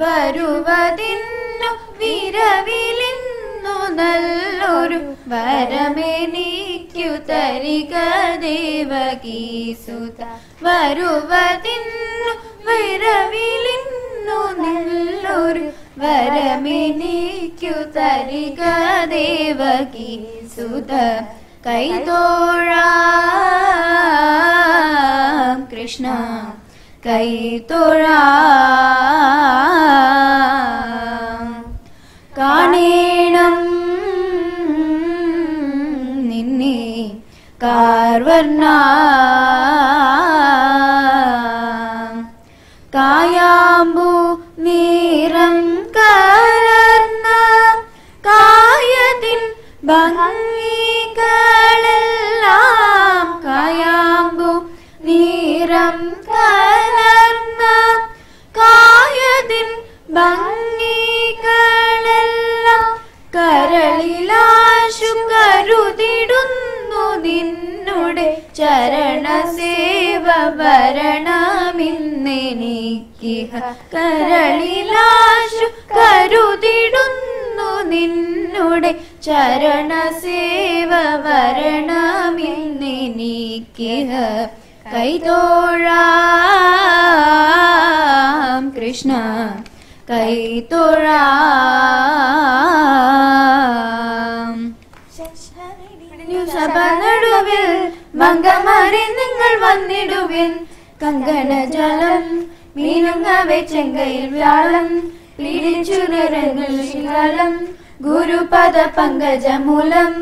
വരുവതിന്നു വിരവിലിന്നു നല്ലൊരു വരമെനിക്കു തരിക ദേവകീസുത വരുവതിന്നു വിരവിലിന്നു നല്ലൊരു വരമെനിക്കു തരിക ദേവകീസുത കൈത്തോഴാം കൃഷ്ണ കൈത്തോഴാം കാണേണം നിന്നെ കാർവർണ കായാമ്പു നീറം കലർന്ന കായതിൻ ഭംഗികളെല്ലാം കായാമ്പു നീറം കലർന്ന കായതിൻ ഭംഗികളെല്ലാം കരളിലാശു കരുതിടുന്നു നിന്നുടെ ചരണസേവ ഭരണമിന്നെനിക്കിഹ കരളിലാശു കരുതിടുന്നു നിന്നുടെ ചരണസേവ ശിവ വരണമെന്നെനിക്ക് കൈതൊഴാം കൃഷ്ണ കൈതൊഴാം. സഭനടുവിൽ മംഗമാരി നിങ്ങൾ വന്നിടുവിൻ, കങ്കണജലം മീനുങ്ങവെ ചെങ്കയിൽ വ്യാളം പീഡിച്ചുരങ്ങൾ ശിലം ഗുരുപദ പങ്കജമൂലം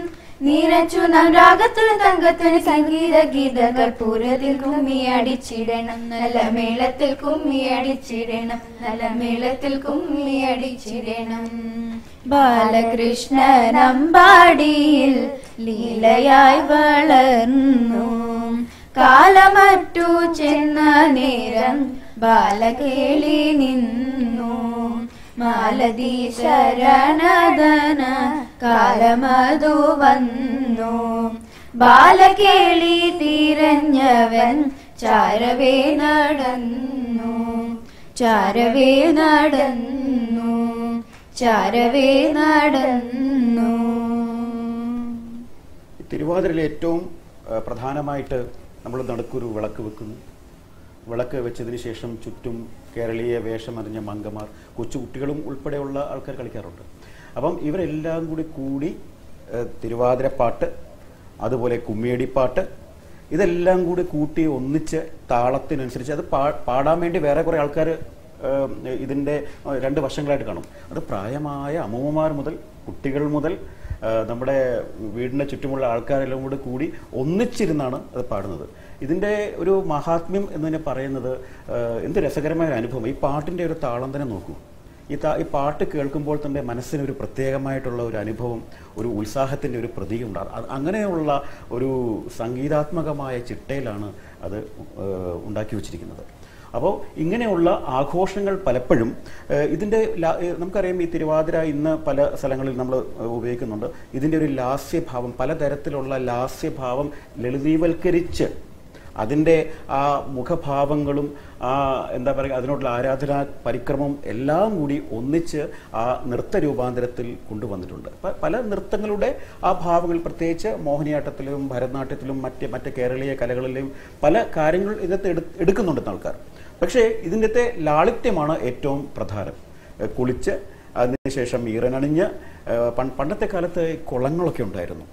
നീരച്ചു നാം രാഗത്തിൽ തങ്കത്തിന് സംഗീത ഗീത കർപ്പൂരത്തിൽ കുമ്മിയടിച്ചിടണം, നല്ല മേളത്തിൽ കുമ്മിയടിച്ചിടണം, നല്ല മേളത്തിൽ കുമ്മിയടിച്ചിടണം. ബാലകൃഷ്ണൻ അമ്പാടിയിൽ ലീലയായി വളർന്നു, കാലമറ്റു ചെന്ന നേരം ബാലകേളി നിന്നു. മാലതി ശരണദന കാലമതു വന്നു, ബാലകേളി തിരഞ്ഞവൻ ചാരവേ നടന്നു, ചാരവേ നടന്നു, ചാരവേ നടന്നു. തിരുവാതിരയിൽ ഏറ്റവും പ്രധാനമായിട്ട് നമ്മൾ നടുക്കൊരു വിളക്ക് വെക്കുന്നു. വിളക്ക് വെച്ചതിന് ശേഷം ചുറ്റും കേരളീയ വേഷമറിഞ്ഞ മംഗമാർ, കൊച്ചുകുട്ടികളും ഉൾപ്പെടെയുള്ള ആൾക്കാർ കളിക്കാറുണ്ട്. അപ്പം ഇവരെല്ലാം കൂടി തിരുവാതിരപ്പാട്ട്, അതുപോലെ കുമ്മിയടിപ്പാട്ട്, ഇതെല്ലാം കൂട്ടി ഒന്നിച്ച് താളത്തിനനുസരിച്ച് അത് പാടാൻ വേണ്ടി വേറെ കുറേ ആൾക്കാർ ഇതിൻ്റെ രണ്ട് വശങ്ങളായിട്ട് കാണും. അത് പ്രായമായ അമ്മൂമ്മമാർ മുതൽ കുട്ടികൾ മുതൽ നമ്മുടെ വീടിൻ്റെ ചുറ്റുമുള്ള ആൾക്കാരെല്ലാം കൂടി ഒന്നിച്ചിരുന്നാണ് അത് പാടുന്നത്. ഇതിൻ്റെ ഒരു മഹാത്മ്യം എന്ന് തന്നെ പറയുന്നത് എന്ത് രസകരമായ ഒരു അനുഭവം. ഈ പാട്ടിൻ്റെ ഒരു താളം തന്നെ നോക്കൂ. ഈ പാട്ട് കേൾക്കുമ്പോൾ തന്നെ മനസ്സിനൊരു പ്രത്യേകമായിട്ടുള്ള ഒരു അനുഭവം, ഒരു ഉത്സാഹത്തിൻ്റെ ഒരു പ്രതീകമുണ്ടാകും. അങ്ങനെയുള്ള ഒരു സംഗീതാത്മകമായ ചിട്ടയിലാണ് അത് ഉണ്ടാക്കി വച്ചിരിക്കുന്നത്. അപ്പോൾ ഇങ്ങനെയുള്ള ആഘോഷങ്ങൾ പലപ്പോഴും ഇതിൻ്റെ നമുക്കറിയാം, ഈ തിരുവാതിര ഇന്ന് പല സ്ഥലങ്ങളിൽ നമ്മൾ ഉപയോഗിക്കുന്നുണ്ട്. ഇതിൻ്റെ ഒരു ലാസ്യഭാവം, പലതരത്തിലുള്ള ലാസ്യഭാവം ലളിതീവൽക്കരിച്ച് അതിൻ്റെ ആ മുഖഭാവങ്ങളും ആ എന്താ പറയുക അതിനോടുള്ള ആരാധനാ പരിക്രമം എല്ലാം കൂടി ഒന്നിച്ച് ആ നൃത്ത രൂപാന്തരത്തിൽ കൊണ്ടുവന്നിട്ടുണ്ട്. പല നൃത്തങ്ങളുടെ ആ ഭാവങ്ങൾ, പ്രത്യേകിച്ച് മോഹിനിയാട്ടത്തിലും ഭരതനാട്യത്തിലും മറ്റ് കേരളീയ കലകളിലെയും പല കാര്യങ്ങൾ ഇതിനകത്ത് എടുക്കുന്നുണ്ടെന്ന് ആൾക്കാർ. പക്ഷേ ഇതിൻ്റെ ലാളിത്യമാണ് ഏറ്റവും പ്രധാനം. കുളിച്ച് അതിനുശേഷം ഈറനണിഞ്ഞ് പണ്ടത്തെ കാലത്ത് കുളങ്ങളൊക്കെ ഉണ്ടായിരുന്നു.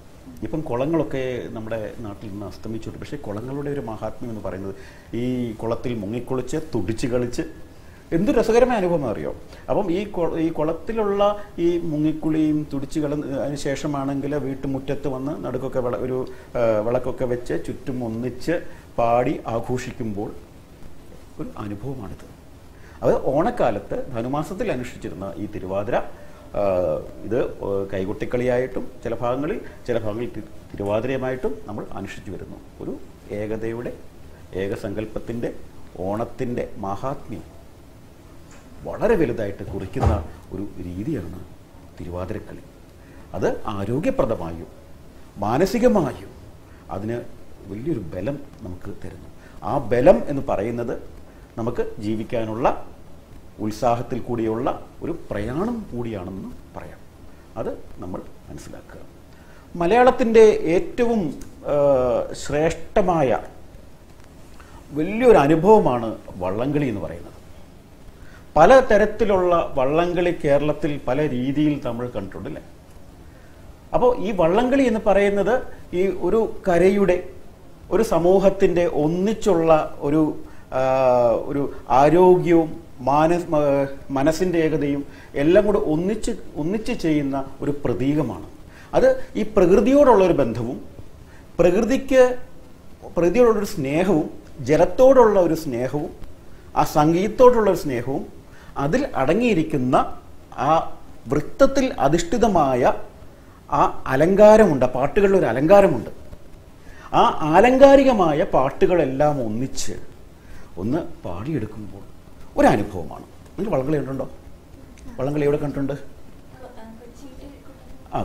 ഇപ്പം കുളങ്ങളൊക്കെ നമ്മുടെ നാട്ടിൽ നിന്ന് അസ്തമിച്ചിട്ടുണ്ട്. പക്ഷേ കുളങ്ങളുടെ ഒരു മഹാത്മ്യം എന്ന് പറയുന്നത് ഈ കുളത്തിൽ മുങ്ങിക്കുളിച്ച് തുടിച്ച് കളിച്ച് എന്ത് രസകരമായ അനുഭവം അറിയോ. അപ്പം ഈ കുളത്തിലുള്ള ഈ മുങ്ങിക്കുളിയും തുടിച്ചുകളും അതിന് ശേഷമാണെങ്കിൽ വീട്ടുമുറ്റത്ത് വന്ന് നടുക്കൊക്കെ ഒരു വിളക്കൊക്കെ വെച്ച് ചുറ്റും ഒന്നിച്ച് പാടി ആഘോഷിക്കുമ്പോൾ ഒരു അനുഭവമാണിത്. അത് ഓണക്കാലത്ത് ധനുമാസത്തിൽ അനുഷ്ഠിച്ചിരുന്ന ഈ തിരുവാതിര, ഇത് കൈകൊട്ടിക്കളിയായിട്ടും ചില ഭാഗങ്ങളിൽ തിരുവാതിരയുമായിട്ടും നമ്മൾ അനുഷ്ഠിച്ചു വരുന്നു. ഒരു ഏകതയുടെ, ഏകസങ്കല്പത്തിൻ്റെ, ഓണത്തിൻ്റെ മഹാത്മ്യം വളരെ വലുതായിട്ട് കുറിക്കുന്ന ഒരു രീതിയാണ് തിരുവാതിരക്കളി. അത് ആരോഗ്യപ്രദമായും മാനസികമായും അതിന് വലിയൊരു ബലം നമുക്ക് തരുന്നു. ആ ബലം എന്ന് പറയുന്നത് നമുക്ക് ജീവിക്കാനുള്ള ഉത്സാഹത്തിൽ കൂടിയുള്ള ഒരു പ്രയാണം കൂടിയാണെന്ന് പറയാം. അത് നമ്മൾ മനസ്സിലാക്കുക. മലയാളത്തിൻ്റെ ഏറ്റവും ശ്രേഷ്ഠമായ വലിയൊരു അനുഭവമാണ് വള്ളംകളി എന്ന് പറയുന്നത്. പല തരത്തിലുള്ള വള്ളംകളി കേരളത്തിൽ പല രീതിയിൽ നമ്മൾ കണ്ടിട്ടുണ്ടല്ലേ. അപ്പോൾ ഈ വള്ളംകളി എന്ന് പറയുന്നത് ഈ ഒരു കരയുടെ, ഒരു സമൂഹത്തിൻ്റെ ഒന്നിച്ചുള്ള ഒരു ആരോഗ്യവും മനസ്സിൻ്റെ ഏകതയും എല്ലാം കൂടെ ഒന്നിച്ച് ചെയ്യുന്ന ഒരു പ്രതീകമാണ്. അത് ഈ പ്രകൃതിയോടുള്ള ഒരു ബന്ധവും, പ്രകൃതിയോടുള്ളൊരു സ്നേഹവും, ജലത്തോടുള്ള ഒരു സ്നേഹവും, ആ സംഗീതത്തോടുള്ള ഒരു സ്നേഹവും, അതിൽ അടങ്ങിയിരിക്കുന്ന ആ വൃത്തത്തിൽ അധിഷ്ഠിതമായ ആ അലങ്കാരമുണ്ട്. പാട്ടുകളിൽ ഒരു അലങ്കാരമുണ്ട്. ആ ആലങ്കാരികമായ പാട്ടുകളെല്ലാം ഒന്നിച്ച് ഒന്ന് പാടിയെടുക്കുമ്പോൾ ഒരനുഭവമാണ്. നിങ്ങൾ വള്ളംകളി കണ്ടിട്ടുണ്ടോ? വള്ളംകളി എവിടെ കണ്ടിട്ടുണ്ട്?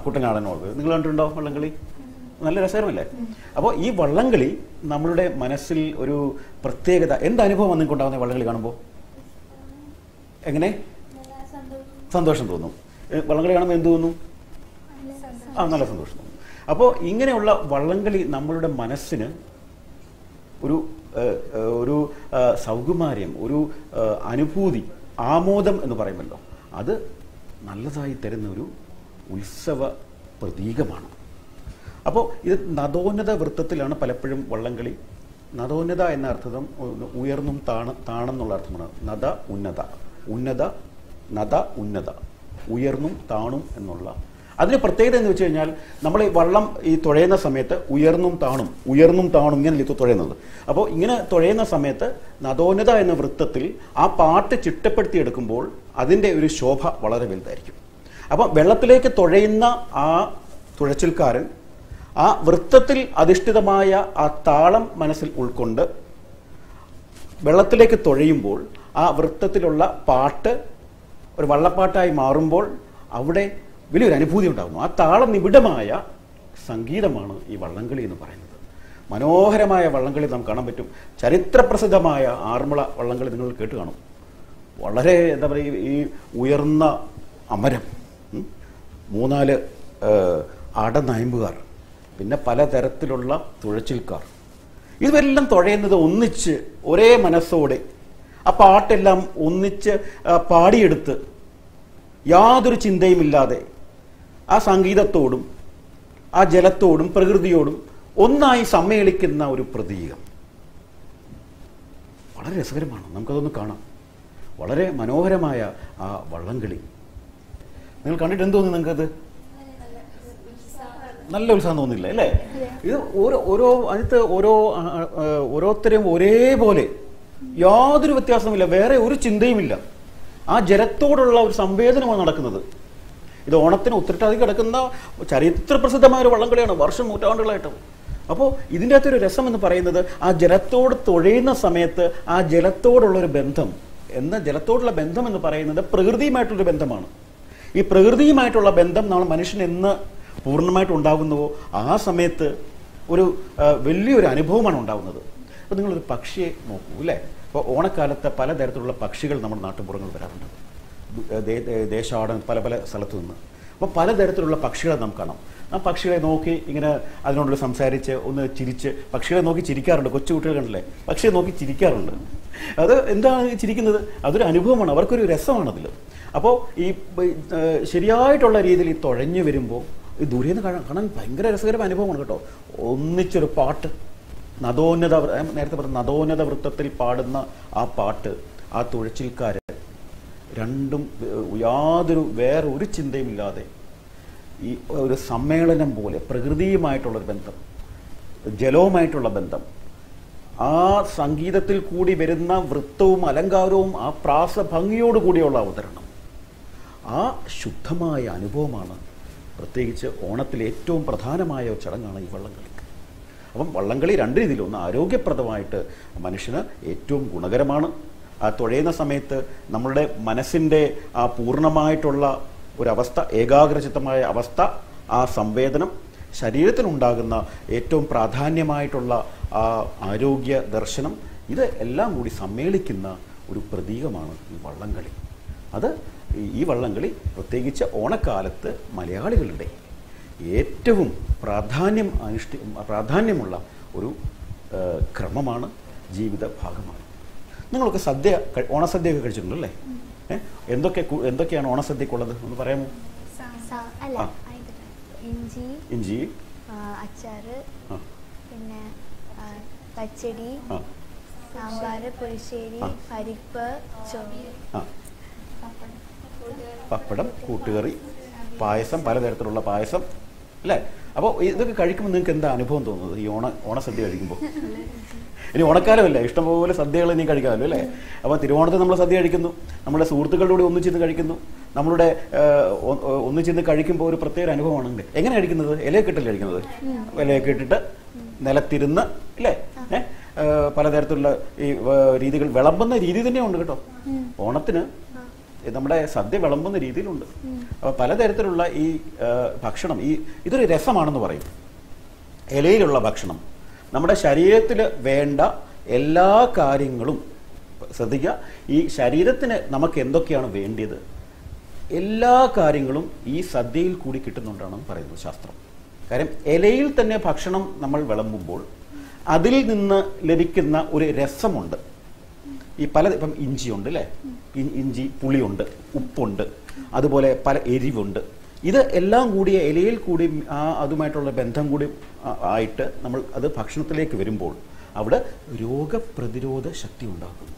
കുട്ടനാടൻ ഓർമ്മ നിങ്ങൾ കണ്ടിട്ടുണ്ടോ? വള്ളംകളി നല്ല രസകരമല്ലേ? അപ്പോൾ ഈ വള്ളംകളി നമ്മളുടെ മനസ്സിൽ ഒരു പ്രത്യേകത, എന്തനുഭവം നിങ്ങൾക്ക് ഉണ്ടാകുന്ന വള്ളംകളി കാണുമ്പോൾ? എങ്ങനെ? സന്തോഷം തോന്നും. വള്ളംകളി കാണുമ്പോൾ എന്ത് തോന്നും? നല്ല സന്തോഷം തോന്നും. അപ്പോൾ ഇങ്ങനെയുള്ള വള്ളംകളി നമ്മളുടെ മനസ്സിന് ഒരു സൗകുമാര്യം, ഒരു അനുഭൂതി, ആമോദം എന്ന് പറയുമല്ലോ, അത് നല്ലതായി തരുന്ന ഒരു ഉത്സവ പ്രതീകമാണ്. അപ്പോൾ ഇത് നദോന്നത വൃത്തത്തിലാണ് പലപ്പോഴും വള്ളംകളി. നദോന്നത എന്ന അർത്ഥം ഉയർന്നും താണെന്നുള്ള അർത്ഥമാണ്. നദ ഉന്നത, ഉന്നത നദ ഉന്നത, ഉയർന്നും താണും എന്നുള്ള. അതിന് പ്രത്യേകത എന്ന് വെച്ച് കഴിഞ്ഞാൽ നമ്മൾ ഈ വള്ളം ഈ തുഴയുന്ന സമയത്ത് ഉയർന്നും താണും ഇങ്ങനെ തുഴയുന്നത്. അപ്പോൾ ഇങ്ങനെ തുഴയുന്ന സമയത്ത് നദോന്നത എന്ന വൃത്തത്തിൽ ആ പാട്ട് ചിട്ടപ്പെടുത്തിയെടുക്കുമ്പോൾ അതിൻ്റെ ഒരു ശോഭ വളരെ വലുതായിരിക്കും. അപ്പം വെള്ളത്തിലേക്ക് തുഴയുന്ന ആ തുഴച്ചിൽക്കാരൻ ആ വൃത്തത്തിൽ അധിഷ്ഠിതമായ ആ താളം മനസ്സിൽ ഉൾക്കൊണ്ട് വെള്ളത്തിലേക്ക് തുഴയുമ്പോൾ ആ വൃത്തത്തിലുള്ള പാട്ട് ഒരു വള്ളപ്പാട്ടായി മാറുമ്പോൾ അവിടെ വലിയൊരു അനുഭൂതി ഉണ്ടാകുന്നു. ആ താളനിബിഡമായ സംഗീതമാണ് ഈ വള്ളംകളി എന്ന് പറയുന്നത്. മനോഹരമായ വള്ളംകളി നമുക്ക് കാണാൻ പറ്റും. ചരിത്രപ്രസിദ്ധമായ ആറന്മുള വള്ളംകളി നിങ്ങൾ കേട്ട് കാണും. വളരെ എന്താ പറയുക, ഈ ഉയർന്ന അമരം, 3-4 അടനയമ്പുകാർ, പിന്നെ പലതരത്തിലുള്ള തുഴച്ചിൽക്കാർ, ഇവരെല്ലാം തുഴയുന്നത് ഒന്നിച്ച് ഒരേ മനസ്സോടെ ആ പാട്ടെല്ലാം ഒന്നിച്ച് പാടിയെടുത്ത് യാതൊരു ചിന്തയുമില്ലാതെ ആ സംഗീതത്തോടും ആ ജലത്തോടും പ്രകൃതിയോടും ഒന്നായി സമ്മേളിക്കുന്ന ഒരു പ്രതീകം വളരെ രസകരമാണ്. നമുക്കതൊന്ന് കാണാം. വളരെ മനോഹരമായ ആ വള്ളംകളി നിങ്ങൾ കണ്ടിട്ട് എന്തോന്നു? നിങ്ങൾക്കത് നല്ല ഉത്സാഹം തോന്നില്ല അല്ലേ? ഇത് അതിനകത്ത് ഓരോരുത്തരെയും ഒരേപോലെ, യാതൊരു വ്യത്യാസമില്ല, വേറെ ഒരു ചിന്തയുമില്ല. ആ ജലത്തോടുള്ള ഒരു സംവേദനമാണ് നടക്കുന്നത്. ഇത് ഓണത്തിന് ഉത്രട്ടാതി കിടക്കുന്ന ചരിത്രപ്രസിദ്ധമായ ഒരു വള്ളംകളിയാണ്, വർഷം നൂറ്റാണ്ടുകളായിട്ട്. അപ്പോൾ ഇതിൻ്റെ അകത്തൊരു രസം എന്ന് പറയുന്നത് ആ ജലത്തോട് തുഴയുന്ന സമയത്ത് ആ ജലത്തോടുള്ളൊരു ബന്ധം ജലത്തോടുള്ള ബന്ധം എന്ന് പറയുന്നത് പ്രകൃതിയുമായിട്ടുള്ളൊരു ബന്ധമാണ്. ഈ പ്രകൃതിയുമായിട്ടുള്ള ബന്ധം നമ്മൾ മനുഷ്യൻ എന്ന് പൂർണ്ണമായിട്ട് ഉണ്ടാകുന്നുവോ ആ സമയത്ത് ഒരു വലിയൊരു അനുഭവമാണ് ഉണ്ടാകുന്നത്. അപ്പോൾ നിങ്ങളൊരു പക്ഷിയെ നോക്കൂ അല്ലേ? ഇപ്പോൾ ഓണക്കാലത്ത് പലതരത്തിലുള്ള പക്ഷികൾ നമ്മുടെ നാട്ടുപുറങ്ങളിൽ വരാറുണ്ട്, ദേശാടൻ പല സ്ഥലത്തു നിന്ന്. അപ്പോൾ പലതരത്തിലുള്ള പക്ഷികളെ നമുക്ക് കാണാം. ആ പക്ഷികളെ നോക്കി ഇങ്ങനെ അതിനോട് സംസാരിച്ച് ഒന്ന് ചിരിച്ച്, പക്ഷികളെ നോക്കി ചിരിക്കാറുണ്ട്. കൊച്ചു കുട്ടികൾ കണ്ടില്ലേ, പക്ഷിയെ നോക്കി ചിരിക്കാറുണ്ട്. അത് എന്താണ് ചിരിക്കുന്നത്? അതൊരു അനുഭവമാണ്, അവർക്കൊരു രസമാണ് അതിൽ. അപ്പോൾ ഈ ശരിയായിട്ടുള്ള രീതിയിൽ ഈ തുഴഞ്ഞു വരുമ്പോൾ ഈ ദൂരെ നിന്ന് കാണാൻ ഭയങ്കര രസകരമായ അനുഭവമാണ് കേട്ടോ. ഒന്നിച്ചൊരു പാട്ട്, നേരത്തെ പറഞ്ഞ നദോന്നത വൃത്തത്തിൽ പാടുന്ന ആ പാട്ട്, ആ തുഴച്ചിൽക്കാര് രണ്ടും വേറെ ഒരു ചിന്തയുമില്ലാതെ ഈ ഒരു സമ്മേളനം പോലെ പ്രകൃതിയുമായിട്ടുള്ളൊരു ബന്ധം, ജലവുമായിട്ടുള്ള ബന്ധം, ആ സംഗീതത്തിൽ കൂടി വരുന്ന വൃത്തവും അലങ്കാരവും ആ പ്രാസഭംഗിയോടുകൂടിയുള്ള അവതരണം, ആ ശുദ്ധമായ അനുഭവമാണ് പ്രത്യേകിച്ച് ഓണത്തിലെ ഏറ്റവും പ്രധാനമായ ഒരു ചടങ്ങാണ് ഈ വള്ളംകളി. അപ്പം വള്ളംകളി രണ്ട് രീതിയിൽ, ഒന്ന് ആരോഗ്യപ്രദമായിട്ട് മനുഷ്യന് ഏറ്റവും ഗുണകരമാണ്. ആ തുഴയുന്ന സമയത്ത് നമ്മളുടെ മനസ്സിൻ്റെ ആ പൂർണ്ണമായിട്ടുള്ള ഒരവസ്ഥ, ഏകാഗ്രചിത്തമായ അവസ്ഥ, ആ സംവേദനം, ശരീരത്തിനുണ്ടാകുന്ന ഏറ്റവും പ്രാധാന്യമായിട്ടുള്ള ആ ആരോഗ്യ ദർശനം, ഇത് എല്ലാം കൂടി സമ്മേളിക്കുന്ന ഒരു പ്രതീകമാണ് ഈ വള്ളംകളി. ഈ വള്ളംകളി പ്രത്യേകിച്ച് ഓണക്കാലത്ത് മലയാളികളുടെ ഏറ്റവും പ്രാധാന്യമുള്ള ഒരു ക്രമമാണ്, ജീവിത ഭാഗമാണ്. നിങ്ങളൊക്കെ ഓണസദ്യയൊക്കെ കഴിച്ചിട്ടുണ്ടല്ലേ? എന്തൊക്കെയാണ് ഓണസദ്യക്കുള്ളത് ഒന്ന് പറയാമോ? ഇഞ്ചി, അച്ചാറ്, പിന്നെ പച്ചടി, സാമ്പാർ, പുളിശ്ശേരി, പരിപ്പ്, പപ്പടം, കൂട്ടുകറി, പായസം, പലതരത്തിലുള്ള പായസം അല്ലേ? അപ്പോൾ ഇതൊക്കെ കഴിക്കുമ്പോൾ നിങ്ങൾക്ക് എന്താ അനുഭവം തോന്നുന്നത് ഈ ഓണസദ്യ കഴിക്കുമ്പോൾ? ഇനി ഓണക്കാലമല്ല, ഇഷ്ടംപോലെ സദ്യകൾ ഇനി കഴിക്കാമല്ലോ അല്ലേ? അപ്പോൾ തിരുവോണത്തിന് നമ്മൾ സദ്യ കഴിക്കുന്നു, നമ്മുടെ സുഹൃത്തുക്കളുടെ കൂടി ഒന്നിച്ചിരുന്ന് കഴിക്കുന്നു. നമ്മളുടെ ഒന്നിച്ചിരുന്ന് കഴിക്കുമ്പോൾ ഒരു പ്രത്യേക അനുഭവമാണ്. എങ്ങനെ കഴിക്കുന്നത്? ഇലയൊക്കെ ഇട്ടല്ലേ കഴിക്കുന്നത്? ഇലയൊക്കെ ഇട്ടിട്ട് നിലത്തിരുന്ന് അല്ലേ? പലതരത്തിലുള്ള ഈ രീതികൾ വിളമ്പുന്ന രീതി തന്നെയുണ്ട് കേട്ടോ. ഓണത്തിന് നമ്മുടെ സദ്യ വിളമ്പുന്ന രീതിയിലുണ്ട്. അപ്പോൾ പലതരത്തിലുള്ള ഈ ഭക്ഷണം, ഇതൊരു രസമാണെന്ന് പറയും. ഇലയിലുള്ള ഭക്ഷണം നമ്മുടെ ശരീരത്തിൽ വേണ്ട എല്ലാ കാര്യങ്ങളും ശ്രദ്ധിക്കുക. ഈ ശരീരത്തിന് നമുക്ക് എന്തൊക്കെയാണ് വേണ്ടത്, എല്ലാ കാര്യങ്ങളും ഈ സദ്യയിൽ കൂടി കിട്ടുന്നുണ്ടാണെന്ന് പറയുന്നത് ശാസ്ത്രം. കാര്യം ഇലയിൽ തന്നെ ഭക്ഷണം നമ്മൾ വിളമ്പുമ്പോൾ അതിൽ നിന്ന് ലഭിക്കുന്ന ഒരു രസമുണ്ട്. ഈ ഇപ്പം ഇഞ്ചിയുണ്ട് അല്ലേ, ഇഞ്ചി, പുളിയുണ്ട്, ഉപ്പുണ്ട്, അതുപോലെ പല എരിവുണ്ട്. ഇത് എല്ലാം കൂടിയ ഇലയിൽ കൂടി അതുമായിട്ടുള്ള ബന്ധം കൂടി ആയിട്ട് നമ്മൾ അത് ഭക്ഷണത്തിലേക്ക് വരുമ്പോൾ അവിടെ രോഗപ്രതിരോധ ശക്തി ഉണ്ടാകുന്നു.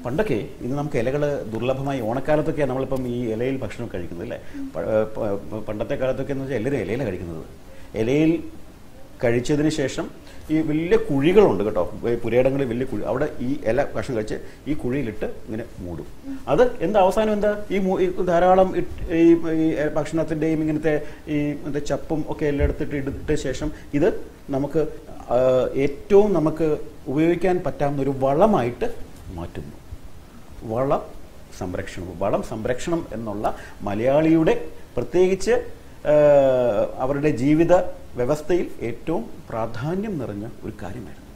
പണ്ടൊക്കെ ഇന്ന് നമുക്ക് ഇലകൾ ദുർലഭമായി, ഓണക്കാലത്തൊക്കെയാണ് നമ്മളിപ്പം ഈ ഇലയിൽ ഭക്ഷണം കഴിക്കുന്നത് അല്ലേ. പണ്ടത്തെ കാലത്തൊക്കെ എന്ന് വെച്ചാൽ എല്ലാവരും ഇലയിലാണ് കഴിക്കുന്നത്. ഇലയിൽ കഴിച്ചതിന് ശേഷം ഈ വലിയ കുഴികളുണ്ട് കേട്ടോ, പുരയിടങ്ങളിൽ വലിയ കുഴി, അവിടെ ഈ ഇല ഭക്ഷണം കഴിച്ച് ഈ കുഴിയിലിട്ട് ഇങ്ങനെ മൂടും. അത് എന്താ അവസാനം എന്താ, ഈ ധാരാളം ഈ ഭക്ഷണത്തിൻ്റെയും ഇങ്ങനത്തെ ഈ ചപ്പും ഒക്കെ എല്ലാം ഇട്ട ശേഷം ഇത് നമുക്ക് ഏറ്റവും നമുക്ക് ഉപയോഗിക്കാൻ പറ്റാവുന്ന ഒരു വളമായിട്ട് മാറ്റുന്നു. വളം സംരക്ഷണം എന്നുള്ള മലയാളിയുടെ പ്രത്യേകിച്ച് അവരുടെ ജീവിത വ്യവസ്ഥയിൽ ഏറ്റവും പ്രാധാന്യം നിറഞ്ഞ ഒരു കാര്യമായിരുന്നു.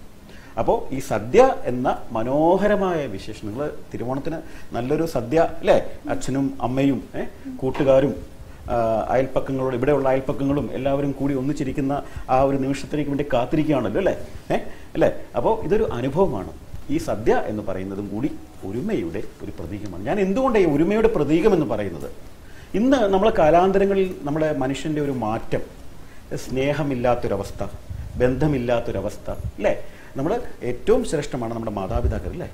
അപ്പോൾ ഈ സദ്യ എന്ന മനോഹരമായ വിശേഷണങ്ങൾ, തിരുവോണത്തിന് നല്ലൊരു സദ്യ അല്ലേ, അച്ഛനും അമ്മയും കൂട്ടുകാരും അയൽപ്പക്കങ്ങളോട്, ഇവിടെയുള്ള അയൽപ്പക്കങ്ങളും എല്ലാവരും കൂടി ഒന്നിച്ചിരിക്കുന്ന ആ ഒരു നിമിഷത്തിലേക്ക് വേണ്ടി കാത്തിരിക്കുകയാണല്ലോ അല്ലേ അല്ലേ. അപ്പോൾ ഇതൊരു അനുഭവമാണ്. ഈ സദ്യ എന്ന് പറയുന്നതും കൂടി ഒരുമയുടെ ഒരു പ്രതീകമാണ്. ഞാൻ എന്തുകൊണ്ടാണ് ഈ ഒരുമയുടെ പ്രതീകം എന്ന് പറയുന്നത്? ഇന്ന് നമ്മളെ കാലാന്തരങ്ങളിൽ നമ്മുടെ മനുഷ്യൻ്റെ ഒരു മാറ്റം, സ്നേഹമില്ലാത്തൊരവസ്ഥ, ബന്ധമില്ലാത്തൊരവസ്ഥ അല്ലേ. നമ്മൾ ഏറ്റവും ശ്രേഷ്ഠമാണ് നമ്മുടെ മാതാപിതാക്കൾ അല്ലേ.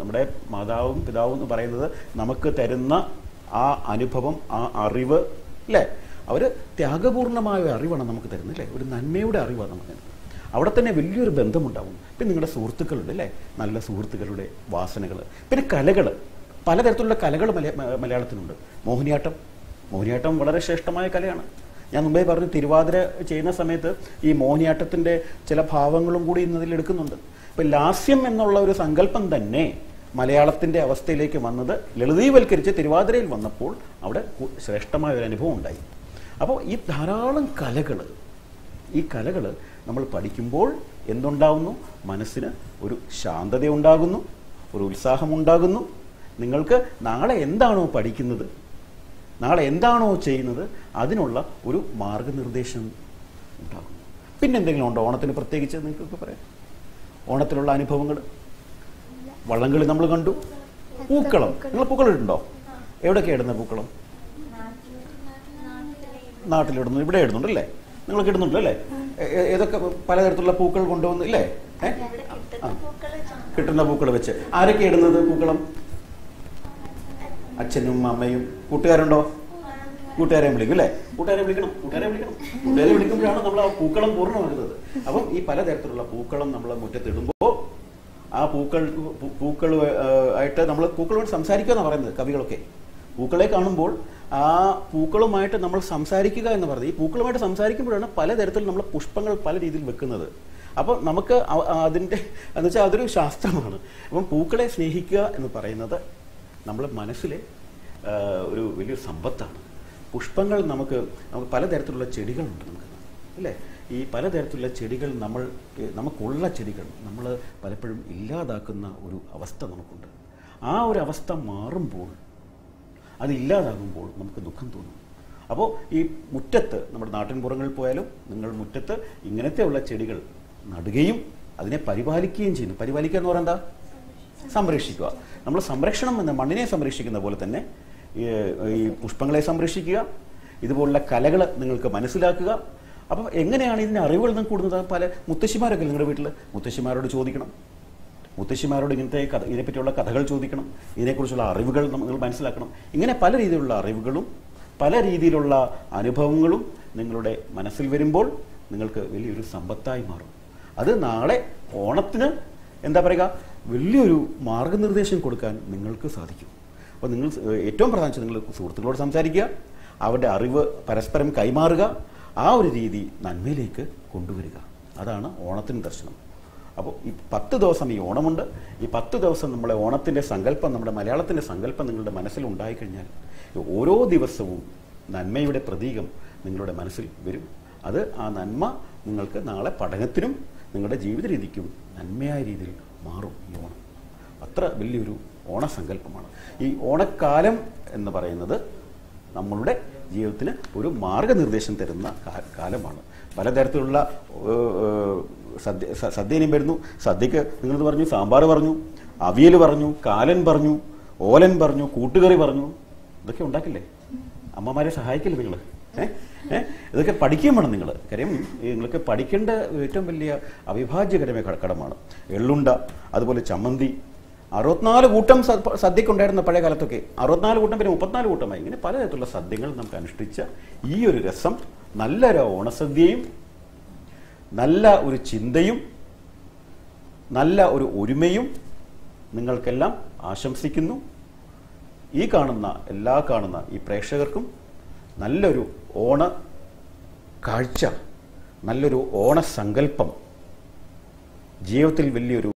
നമ്മുടെ മാതാവും പിതാവും എന്ന് പറയുന്നത് നമുക്ക് തരുന്ന ആ അനുഭവം, ആ അറിവ് അല്ലേ, അവർ ത്യാഗപൂർണമായ അറിവാണ് നമുക്ക് തരുന്നത് അല്ലേ. ഒരു നന്മയുടെ അറിവാണ് നമുക്ക് തരുന്നത്. അവിടെ തന്നെ വലിയൊരു ബന്ധമുണ്ടാവും. പിന്നെ നിങ്ങളുടെ സുഹൃത്തുക്കളുണ്ട് അല്ലേ, നല്ല സുഹൃത്തുക്കളുടെ വാസനകൾ. പിന്നെ കലകൾ, പലതരത്തിലുള്ള കലകൾ മലയാളത്തിനുണ്ട്. മോഹിനിയാട്ടം വളരെ ശ്രേഷ്ഠമായ കലയാണ്. ഞാൻ മുമ്പേ പറഞ്ഞു, തിരുവാതിര ചെയ്യുന്ന സമയത്ത് ഈ മോഹിനിയാട്ടത്തിൻ്റെ ചില ഭാവങ്ങളും കൂടി ഇന്നതിൽ എടുക്കുന്നുണ്ട്. ഇപ്പം ലാസ്യം എന്നുള്ള ഒരു സങ്കല്പം തന്നെ മലയാളത്തിൻ്റെ അവസ്ഥയിലേക്ക് വന്നത് ലളിതീവൽക്കരിച്ച് തിരുവാതിരയിൽ വന്നപ്പോൾ അവിടെ ശ്രേഷ്ഠമായ ഒരു അനുഭവം ഉണ്ടായി. അപ്പോൾ ഈ ധാരാളം ഈ കലകൾ നമ്മൾ പഠിക്കുമ്പോൾ എന്തുണ്ടാകുന്നു? മനസ്സിന് ഒരു ശാന്തത ഉണ്ടാകുന്നു, ഒരു ഉത്സാഹമുണ്ടാകുന്നു. നിങ്ങൾക്ക് നാളെ എന്താണോ പഠിക്കുന്നത്, നാളെ എന്താണോ ചെയ്യുന്നത്, അതിനുള്ള ഒരു മാർഗനിർദ്ദേശം ഉണ്ടാകും. പിന്നെ എന്തെങ്കിലും ഉണ്ടോ ഓണത്തിന് പ്രത്യേകിച്ച് നിങ്ങൾക്ക് പറയാം? ഓണത്തിലുള്ള അനുഭവങ്ങൾ, വള്ളംകളി നമ്മൾ കണ്ടു, പൂക്കളം. നിങ്ങൾ പൂക്കളം ഇടുന്നുണ്ടോ? എവിടെയൊക്കെയാണ് ഇടുന്നത് പൂക്കളം? നാട്ടിലിടുന്നു, ഇവിടെ ഇടുന്നുണ്ട് അല്ലേ? നിങ്ങൾക്ക് ഇടുന്നുണ്ടല്ലോ അല്ലേ? ഏതൊക്കെ പലതരത്തിലുള്ള പൂക്കൾ കൊണ്ടുവന്ന് ഇല്ലേ? കിട്ടുന്ന പൂക്കൾ വെച്ച് ആരൊക്കെ ഇടുന്നത് പൂക്കളം? അച്ഛനും അമ്മയും. കൂട്ടുകാരുണ്ടോ? കൂട്ടുകാരെ വിളിക്കും അല്ലേ? കൂട്ടുകാരെ വിളിക്കുമ്പോഴാണ് നമ്മൾ ആ പൂക്കളം പൂർണ്ണമാകുന്നത്. അപ്പം ഈ പലതരത്തിലുള്ള പൂക്കളം നമ്മൾ മുറ്റത്തിടുമ്പോൾ ആ പൂക്കൾ ആയിട്ട് നമ്മൾ പൂക്കളുമായിട്ട് സംസാരിക്കുക എന്നാണ് പറയുന്നത് കവികളൊക്കെ. പൂക്കളെ കാണുമ്പോൾ ആ പൂക്കളുമായിട്ട് നമ്മൾ സംസാരിക്കുക എന്ന് പറയുന്നത്, ഈ പൂക്കളുമായിട്ട് സംസാരിക്കുമ്പോഴാണ് പലതരത്തിൽ നമ്മൾ പുഷ്പങ്ങൾ പല രീതിയിൽ വെക്കുന്നത്. അപ്പം നമുക്ക് അതിൻ്റെ എന്ന് വെച്ചാൽ അതൊരു ശാസ്ത്രമാണ്. അപ്പം പൂക്കളെ സ്നേഹിക്കുക എന്ന് പറയുന്നത് നമ്മുടെ മനസ്സിലെ ഒരു വലിയൊരു സമ്പത്താണ്. പുഷ്പങ്ങൾ നമുക്ക് പലതരത്തിലുള്ള ചെടികളുണ്ട് നമുക്ക് അല്ലേ. ഈ പലതരത്തിലുള്ള ചെടികൾ നമുക്കുള്ള ചെടികൾ നമ്മൾ പലപ്പോഴും ഇല്ലാതാക്കുന്ന ഒരു അവസ്ഥ നമുക്കുണ്ട്. ആ ഒരു അവസ്ഥ മാറുമ്പോൾ, അതില്ലാതാകുമ്പോൾ നമുക്ക് ദുഃഖം തോന്നും. അപ്പോൾ ഈ മുറ്റത്ത്, നമ്മുടെ നാട്ടിൻപുറങ്ങളിൽ പോയാലും നിങ്ങൾ മുറ്റത്ത് ഇങ്ങനത്തെയുള്ള ചെടികൾ നടുകയും അതിനെ പരിപാലിക്കുകയും ചെയ്യുന്നു. പരിപാലിക്കുക എന്ന് പറയുന്നത് എന്താ? സംരക്ഷിക്കുക. നമ്മൾ സംരക്ഷണം എന്ന മണ്ണിനെ സംരക്ഷിക്കുന്ന പോലെ തന്നെ ഈ പുഷ്പങ്ങളെ സംരക്ഷിക്കുക, ഇതുപോലുള്ള കലകൾ നിങ്ങൾക്ക് മനസ്സിലാക്കുക. അപ്പം എങ്ങനെയാണ് ഇതിൻ്റെ അറിവുകൾ നിങ്ങൾക്ക് കൂടുന്നത്? പല മുത്തശ്ശിമാരൊക്കെ നിങ്ങളുടെ വീട്ടിൽ മുത്തശ്ശിമാരോട് ചോദിക്കണം, മുത്തശ്ശിമാരോട് ഇതിനെപ്പറ്റിയുള്ള കഥകൾ ചോദിക്കണം, ഇതിനെക്കുറിച്ചുള്ള അറിവുകൾ നിങ്ങൾ മനസ്സിലാക്കണം. ഇങ്ങനെ പല രീതിയിലുള്ള അറിവുകളും പല രീതിയിലുള്ള അനുഭവങ്ങളും നിങ്ങളുടെ മനസ്സിൽ വരുമ്പോൾ നിങ്ങൾക്ക് വലിയൊരു സമ്പത്തായി മാറും. അത് നാളെ ഓണത്തിന് എന്താ പറയുക, വലിയൊരു മാർഗനിർദ്ദേശം കൊടുക്കാൻ നിങ്ങൾക്ക് സാധിക്കും. അപ്പോൾ നിങ്ങൾ ഏറ്റവും പ്രധാനം നിങ്ങൾ സുഹൃത്തുക്കളോട് സംസാരിക്കുക, അവരുടെ അറിവ് പരസ്പരം കൈമാറുക, ആ ഒരു രീതി നന്മയിലേക്ക് കൊണ്ടുവരിക. അതാണ് ഓണത്തിന് ദർശനം. അപ്പോൾ ഈ 10 ദിവസം ഈ ഓണമുണ്ട്. ഈ 10 ദിവസം നമ്മളെ ഓണത്തിൻ്റെ സങ്കല്പം, നമ്മുടെ മലയാളത്തിൻ്റെ സങ്കല്പം നിങ്ങളുടെ മനസ്സിൽ ഉണ്ടായിക്കഴിഞ്ഞാൽ ഓരോ ദിവസവും നന്മയുടെ പ്രതീകം നിങ്ങളുടെ മനസ്സിൽ വരും. അത് ആ നന്മ നിങ്ങൾക്ക് നാളെ പഠനത്തിനും നിങ്ങളുടെ ജീവിത രീതിക്കും നന്മയായ രീതിയിൽ മാറും. ഈ ഓണം അത്ര വലിയൊരു ഓണസങ്കല്പമാണ്. ഈ ഓണക്കാലം എന്ന് പറയുന്നത് നമ്മളുടെ ജീവിതത്തിന് ഒരു മാർഗനിർദ്ദേശം തരുന്ന കാലമാണ്. പലതരത്തിലുള്ള സദ്യയും വരുന്നു. സദ്യക്ക് നിങ്ങൾ പറഞ്ഞു, സാമ്പാർ പറഞ്ഞു, അവിയൽ പറഞ്ഞു, കാലൻ പറഞ്ഞു, ഓലൻ പറഞ്ഞു, കൂട്ടുകറി പറഞ്ഞു. ഇതൊക്കെ ഉണ്ടാക്കില്ലേ? അമ്മമാരെ സഹായിക്കില്ലേ നിങ്ങൾ? ഇതൊക്കെ പഠിക്കുകയും വേണം നിങ്ങൾ. കാര്യം നിങ്ങൾക്ക് പഠിക്കേണ്ട ഏറ്റവും വലിയ അവിഭാജ്യകരമായ കടമാണ്. എള്ളുണ്ട, അതുപോലെ ചമ്മന്തി, 64 കൂട്ടം സദ്യക്കുണ്ടായിരുന്ന പഴയ കാലത്തൊക്കെ 64 കൂട്ടം, പിന്നെ 34 കൂട്ടമായി. ഇങ്ങനെ പലതരത്തിലുള്ള സദ്യകൾ നമുക്ക് അനുഷ്ഠിച്ച ഈ ഒരു രസം, നല്ലൊരു ഓണസദ്യയും നല്ല ഒരു ചിന്തയും നല്ല ഒരു ഒരുമയും നിങ്ങൾക്കെല്ലാം ആശംസിക്കുന്നു. ഈ കാണുന്ന ഈ പ്രേക്ഷകർക്കും നല്ലൊരു ഓണ കാഴ്ച, നല്ലൊരു ഓണസങ്കല്പം, ജീവിതത്തിൽ വലിയൊരു